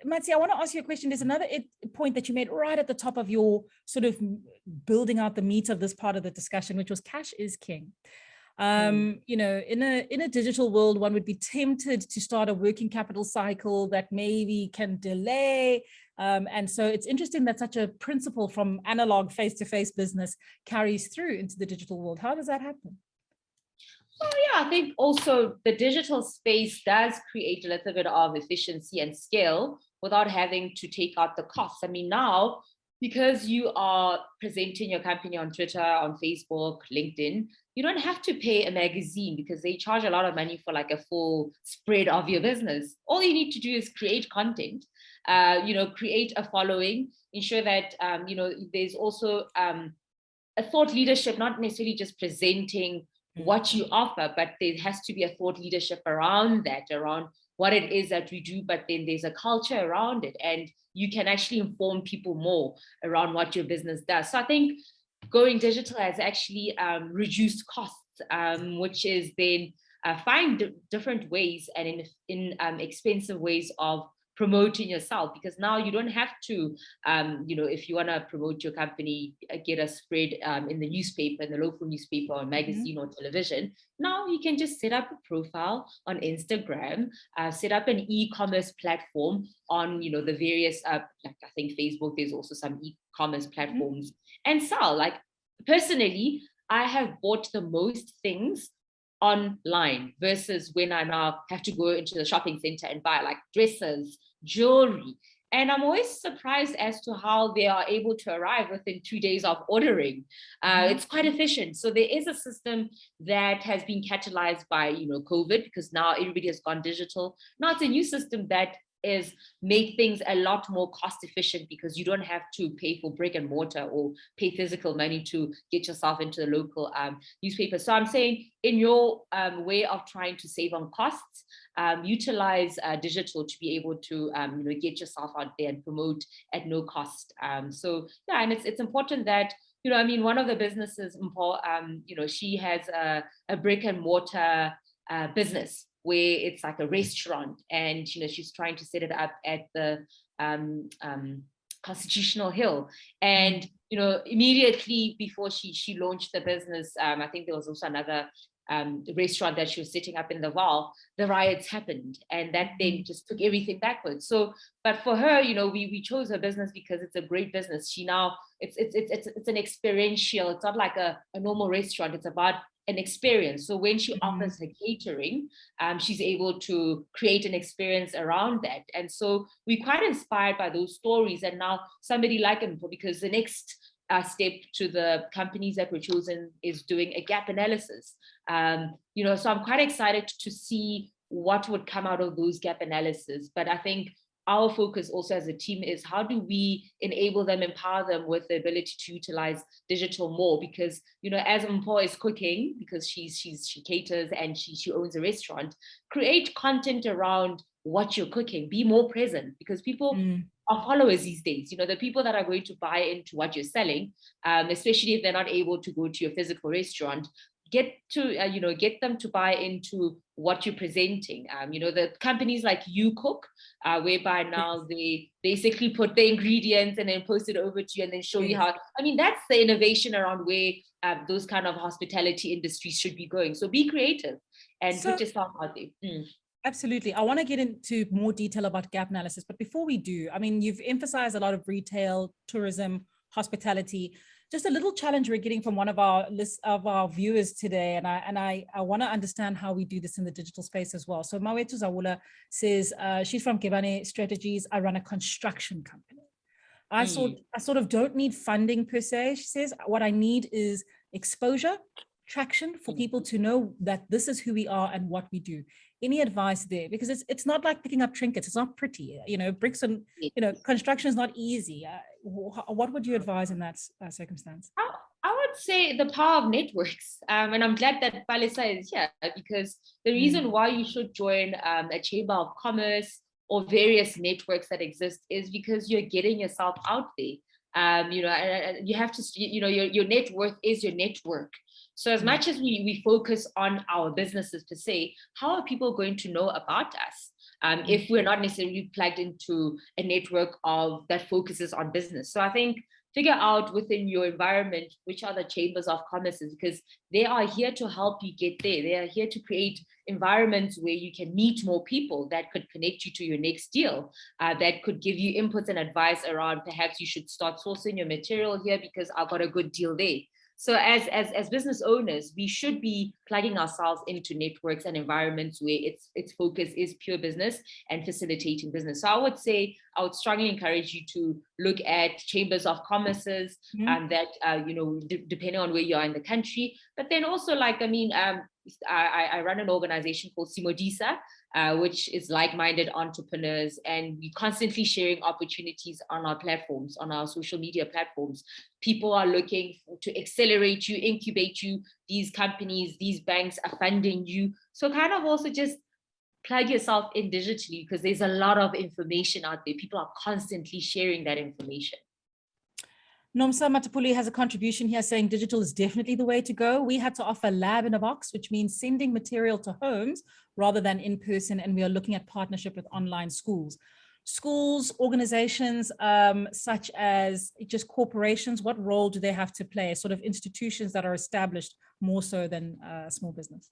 A: Matsi, I want to ask you a question. There's another point that you made right at the top of your sort of building out the meat of this part of the discussion, which was cash is king. You know, in a digital world, one would be tempted to start a working capital cycle that maybe can delay. And so it's interesting that such a principle from analog face-to-face business carries through into the digital world. How does that happen?
B: Well, yeah, I think also the digital space does create a little bit of efficiency and scale without having to take out the costs. I mean, now, because you are presenting your company on Twitter, on Facebook, LinkedIn, you don't have to pay a magazine because they charge a lot of money for like a full spread of your business. All you need to do is create content, you know, create a following, ensure that, you know, there's also a thought leadership, not necessarily just presenting what you offer, but there has to be a thought leadership around that, around what it is that we do, but then there's a culture around it, and you can actually inform people more around what your business does. So I think going digital has actually reduced costs, which is then find different ways and in expensive ways of promoting yourself, because now you don't have to, you know, if you want to promote your company, get a spread in the newspaper, in the local newspaper or magazine or television. Now you can just set up a profile on Instagram, set up an e-commerce platform on, you know, the various, like I think Facebook, there's also some e-commerce platforms and sell. Like personally, I have bought the most things online versus when I now have to go into the shopping center and buy like dresses, jewelry. And I'm always surprised as to how they are able to arrive within 2 days of ordering. It's quite efficient. So there is a system that has been catalyzed by, you know, COVID, because now everybody has gone digital. Now it's a new system that is make things a lot more cost efficient, because you don't have to pay for brick and mortar or pay physical money to get yourself into the local newspaper. So I'm saying, in your way of trying to save on costs, utilize digital to be able to you know, get yourself out there and promote at no cost. So yeah, and it's important that, you know, I mean, one of the businesses, you know, she has a brick and mortar business where it's like a restaurant, and, you know, she's trying to set it up at the Constitutional Hill. And, you know, immediately before she launched the business, I think there was also another restaurant that she was setting up in the Val, the riots happened, and that then just took everything backwards. So, but for her, you know, we chose her business because it's a great business. She now, it's an experiential, it's not like a normal restaurant, it's about an experience. So when she offers her catering, she's able to create an experience around that. And so we're quite inspired by those stories. And now somebody like him, because the next step to the companies that were chosen is doing a gap analysis. You know, so I'm quite excited to see what would come out of those gap analysis. But I think our focus also as a team is, how do we enable them, empower them with the ability to utilize digital more? Because, you know, as Mpho is cooking, because she caters and she owns a restaurant, create content around what you're cooking, be more present, because people are followers these days. You know, the people that are going to buy into what you're selling, especially if they're not able to go to your physical restaurant, get them to buy into what you're presenting. The companies like You Cook, whereby now they basically put the ingredients and then post it over to you and then show you how. I mean, that's the innovation around where those kind of hospitality industries should be going. So be creative and put yourself out there.
A: Absolutely. I want to get into more detail about gap analysis, but before we do, I mean, you've emphasized a lot of retail, tourism, hospitality. Just a little challenge we're getting from one of our viewers today, and I want to understand how we do this in the digital space as well. So Mawetu Zawula says she's from Gebane Strategies. I run a construction company. I sort of don't need funding per se. She says what I need is exposure, traction for people to know that this is who we are and what we do. Any advice there? Because it's not like picking up trinkets. It's not pretty. Bricks and construction is not easy. What would you advise in that circumstance?
B: I would say the power of networks. And I'm glad that Palesa is here, because the reason why you should join a chamber of commerce or various networks that exist is because you're getting yourself out there. You have to, your net worth is your network. So as much as we focus on our businesses per se, how are people going to know about us if we're not necessarily plugged into a network that focuses on business? So I think figure out within your environment which are the chambers of commerces, because they are here to help you get there. They are here to create environments where you can meet more people that could connect you to your next deal, that could give you inputs and advice around perhaps you should start sourcing your material here because I've got a good deal there. So as business owners, we should be plugging ourselves into networks and environments where its focus is pure business and facilitating business. So I would say I would strongly encourage you to look at chambers of commerces that depending on where you are in the country. But then also I run an organization called Modise, which is like-minded entrepreneurs, and we're constantly sharing opportunities on our platforms, on our social media platforms. People are looking to accelerate you, incubate you. These companies, these banks are funding you. So kind of also just plug yourself in digitally, because there's a lot of information out there. People are constantly sharing that information.
A: Nomsa Matapuli has a contribution here saying digital is definitely the way to go. We had to offer lab in a box, which means sending material to homes rather than in person. And we are looking at partnership with online schools. Schools, organizations such as just corporations, what role do they have to play? Sort of institutions that are established more so than small business?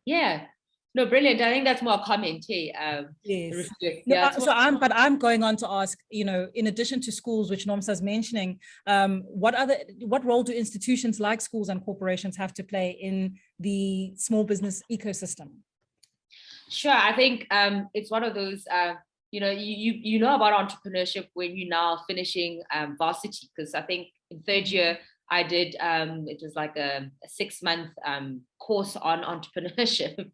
B: Yeah. No, brilliant. I think that's more a comment. Hey,
A: yes.
B: Yeah,
A: but I'm going on to ask, in addition to schools, which Nomsa is mentioning, what role do institutions like schools and corporations have to play in the small business ecosystem?
B: Sure. I think it's one of those, you know about entrepreneurship when you're now finishing varsity, because I think in third year, I did, it was like a 6-month course on entrepreneurship.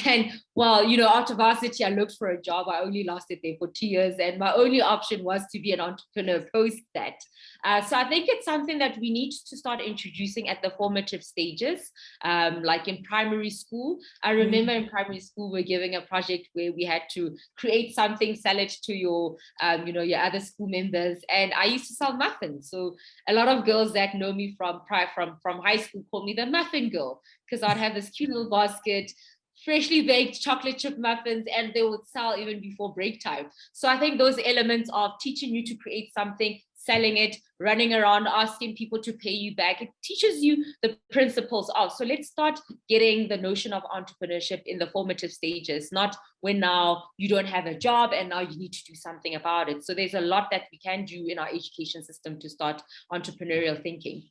B: And after varsity, I looked for a job. I only lasted there for 2 years. And my only option was to be an entrepreneur post that. So I think it's something that we need to start introducing at the formative stages, like in primary school. I remember in primary school, we're giving a project where we had to create something, sell it to your other school members. And I used to sell muffins. So a lot of girls that know me from high school call me the muffin girl, because I'd have this cute little basket, freshly baked chocolate chip muffins, and they would sell even before break time. So I think those elements of teaching you to create something, selling it, running around, asking people to pay you back, it teaches you the principles of. So let's start getting the notion of entrepreneurship in the formative stages, not when now you don't have a job and now you need to do something about it. So there's a lot that we can do in our education system to start entrepreneurial thinking.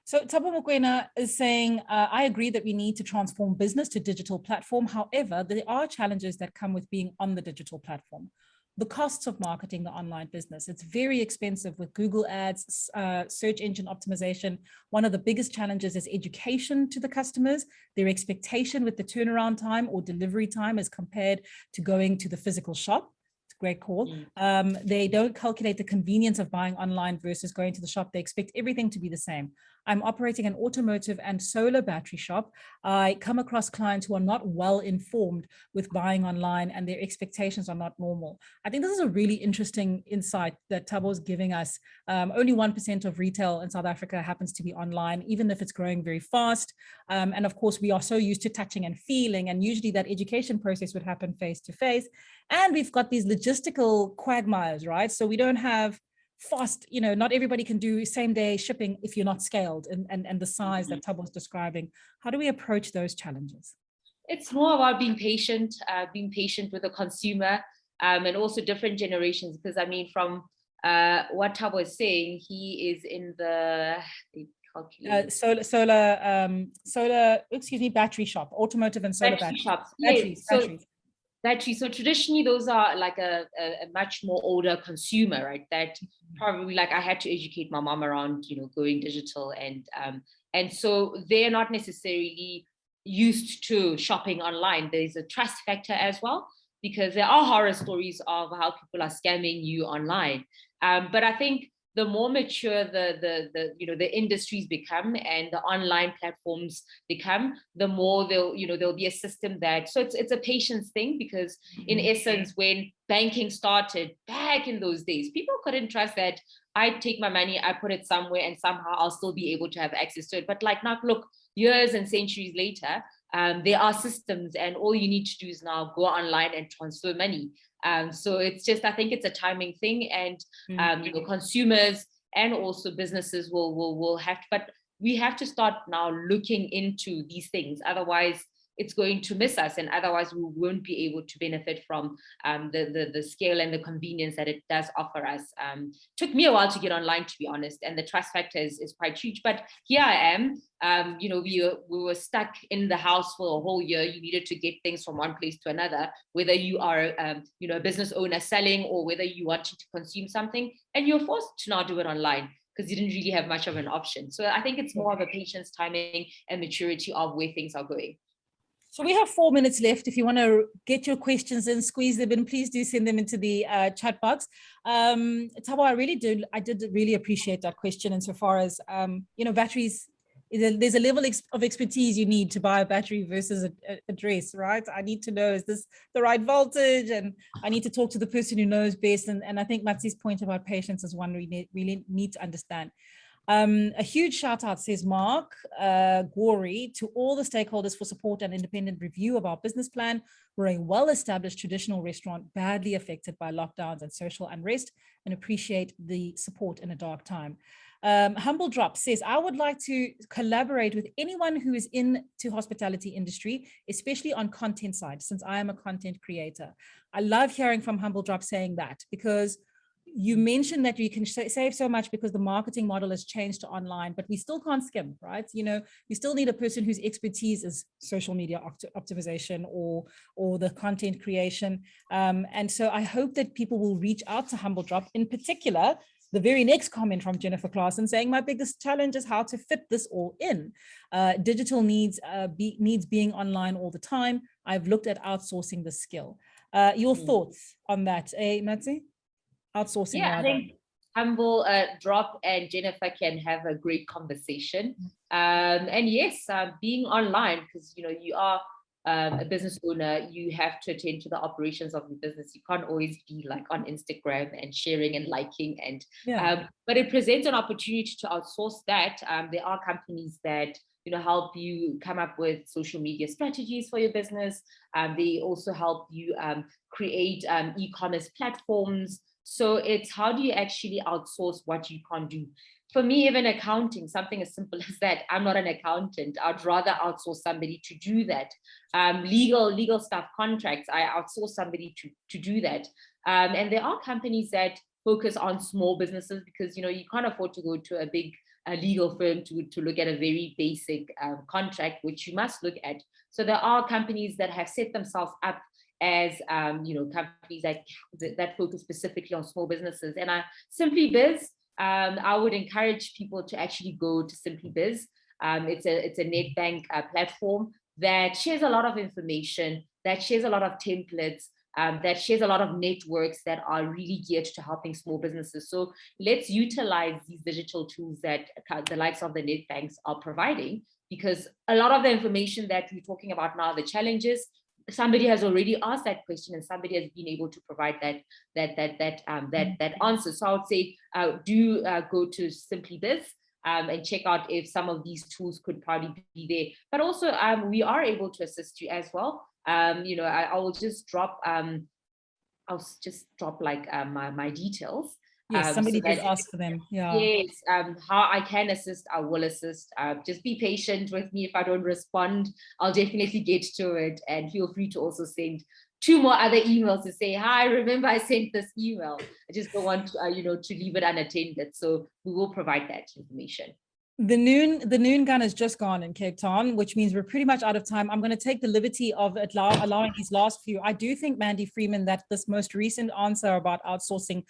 A: So Thabo Mokoena is saying, I agree that we need to transform business to digital platform. However, there are challenges that come with being on the digital platform. The costs of marketing the online business. It's very expensive with Google ads, search engine optimization. One of the biggest challenges is education to the customers, their expectation with the turnaround time or delivery time as compared to going to the physical shop. Great call. They don't calculate the convenience of buying online versus going to the shop. They expect everything to be the same. I'm operating an automotive and solar battery shop. I come across clients who are not well informed with buying online and their expectations are not normal. I think this is a really interesting insight that Thabo is giving us. Only 1% of retail in South Africa happens to be online, even if it's growing very fast. And of course, we are so used to touching and feeling, and usually that education process would happen face to face. And we've got these logistical quagmires, right? So we don't have fast, not everybody can do same day shipping if you're not scaled and the size that Thabo was describing. How do we approach those challenges?
B: It's more about being patient with the consumer, and also different generations. Because I mean, from what Thabo is saying, he is in the
A: battery shop, automotive and solar battery
B: shops. Batteries. So traditionally, those are like a much more older consumer, right? That probably, like, I had to educate my mom around, going digital, and so they're not necessarily used to shopping online. There's a trust factor as well, because there are horror stories of how people are scamming you online. But I think the more mature the industries become and the online platforms become, the more there'll be a system that, so it's a patience thing, because in essence, when banking started back in those days, people couldn't trust that I take my money, I put it somewhere, and somehow I'll still be able to have access to it. But like, now look, years and centuries later, there are systems, and all you need to do is now go online and transfer money. So it's just, I think it's a timing thing, and consumers and also businesses will have to, but we have to start now looking into these things. Otherwise, it's going to miss us, and otherwise we won't be able to benefit from the scale and the convenience that it does offer us. Took me a while to get online, to be honest, and the trust factor is quite huge. But here I am. We were stuck in the house for a whole year. You needed to get things from one place to another, whether you are a business owner selling, or whether you wanted to consume something, and you're forced to now do it online, because you didn't really have much of an option. So I think it's more of a patience, timing, and maturity of where things are going.
A: So we have 4 minutes left. If you want to get your questions in, squeeze them in, please do send them into the chat box. Thabo, I did really appreciate that question insofar as, batteries, there's a level of expertise you need to buy a battery versus a dress, right? I need to know, is this the right voltage? And I need to talk to the person who knows best. And I think Matsi's point about patience is one we really need to understand. A huge shout out, says Mark Gory, to all the stakeholders for support and independent review of our business plan. We're a well-established traditional restaurant badly affected by lockdowns and social unrest, and appreciate the support in a dark time. Humble Drop says, I would like to collaborate with anyone who is into hospitality industry, especially on content side, since I am a content creator. I love hearing from Humble Drop saying that, because you mentioned that you can save so much because the marketing model has changed to online, but we still can't skim, right? We still need a person whose expertise is social media optimization or the content creation. And so I hope that people will reach out to Humble Drop. In particular, the very next comment from Jennifer Claassen saying, my biggest challenge is how to fit this all in. Digital needs being online all the time. I've looked at outsourcing the skill. Your thoughts on that, Matsi? Outsourcing.
B: Yeah, I think Humble Drop and Jennifer can have a great conversation. And yes, being online, because you are a business owner, you have to attend to the operations of your business. You can't always be like on Instagram and sharing and liking, and but it presents an opportunity to outsource that. There are companies that help you come up with social media strategies for your business. They also help you create e-commerce platforms. So it's, how do you actually outsource what you can't do? For me, even accounting, something as simple as that. I'm not an accountant. I'd rather outsource somebody to do that. Legal stuff, contracts, I outsource somebody to do that. And there are companies that focus on small businesses, because you can't afford to go to a big legal firm to look at a very basic contract, which you must look at. So there are companies that have set themselves up as companies that focus specifically on small businesses. And Simply Biz, I would encourage people to actually go to Simply Biz. It's a Nedbank platform that shares a lot of information, that shares a lot of templates, that shares a lot of networks that are really geared to helping small businesses. So let's utilize these digital tools that the likes of the Nedbanks are providing, because a lot of the information that we're talking about now, the challenges, somebody has already asked that question and somebody has been able to provide that answer. So I would say do go to Simply Biz and check out if some of these tools could probably be there. But also we are able to assist you as well. I will just drop like my details.
A: Yes, somebody did ask for them. Yeah.
B: Yes, how I can assist, I will assist. Just be patient with me. If I don't respond, I'll definitely get to it. And feel free to also send 2 more other emails to say, hi, remember I sent this email. I just don't want to leave it unattended. So we will provide that information.
A: The noon gun has just gone in Cape Town, which means we're pretty much out of time. I'm going to take the liberty of allowing these last few. I do think, Mandy Freeman, that this most recent answer about outsourcing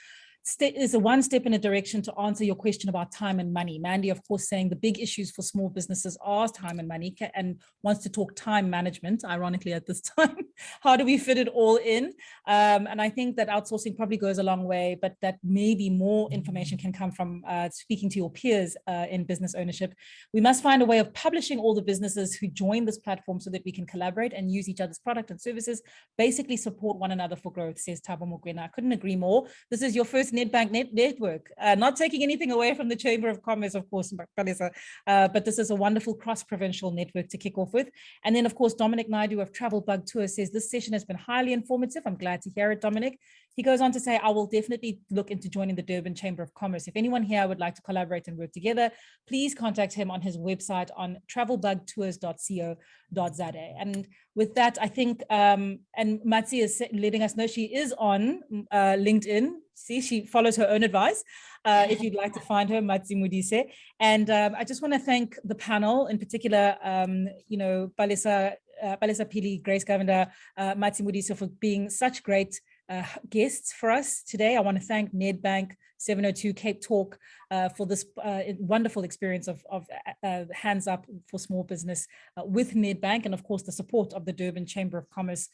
A: is a one step in a direction to answer your question about time and money. Mandy, of course, saying the big issues for small businesses are time and money, and wants to talk time management, ironically, at this time. How do we fit it all in? And I think that outsourcing probably goes a long way, but that maybe more information can come from speaking to your peers in business ownership. We must find a way of publishing all the businesses who join this platform so that we can collaborate and use each other's product and services, basically support one another for growth, says Thabo Mokoena. I couldn't agree more. This is your first Nedbank network, not taking anything away from the Chamber of Commerce, of course, Palesa, but this is a wonderful cross-provincial network to kick off with. And then, of course, Dominic Naidu of Travel Bug Tours says this session has been highly informative. I'm glad to hear it, Dominic. He goes on to say, I will definitely look into joining the Durban Chamber of Commerce. If anyone here would like to collaborate and work together, please contact him on his website on travelbugtours.co.za. And with that, I think, and Matsi is letting us know she is on LinkedIn. See, she follows her own advice. If you'd like to find her, Matsi Modise. And I just want to thank the panel, in particular, Palesa Phili, Grace Govender, Matsi Modise, for being such great guests for us today. I want to thank Nedbank, 702 Cape Talk for this wonderful experience of Hands Up for Small Business with Nedbank, and of course the support of the Durban Chamber of Commerce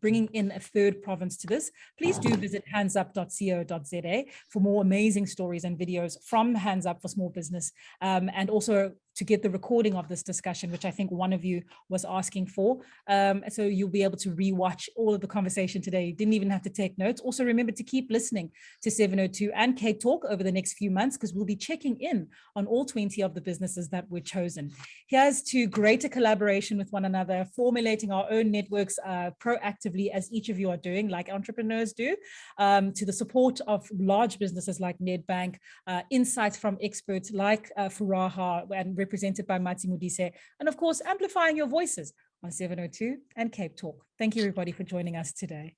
A: bringing in a third province to this. Please do visit handsup.co.za for more amazing stories and videos from Hands Up for Small Business, and also to get the recording of this discussion, which I think one of you was asking for. So you'll be able to rewatch all of the conversation today. You didn't even have to take notes. Also remember to keep listening to 702 and Cape Talk over the next few months, because we'll be checking in on all 20 of the businesses that were chosen. Here's to greater collaboration with one another, formulating our own networks proactively, as each of you are doing, like entrepreneurs do, to the support of large businesses like Nedbank, insights from experts like Furaha, and represented by Matsi Modise, and of course, amplifying your voices on 702 and Cape Talk. Thank you, everybody, for joining us today.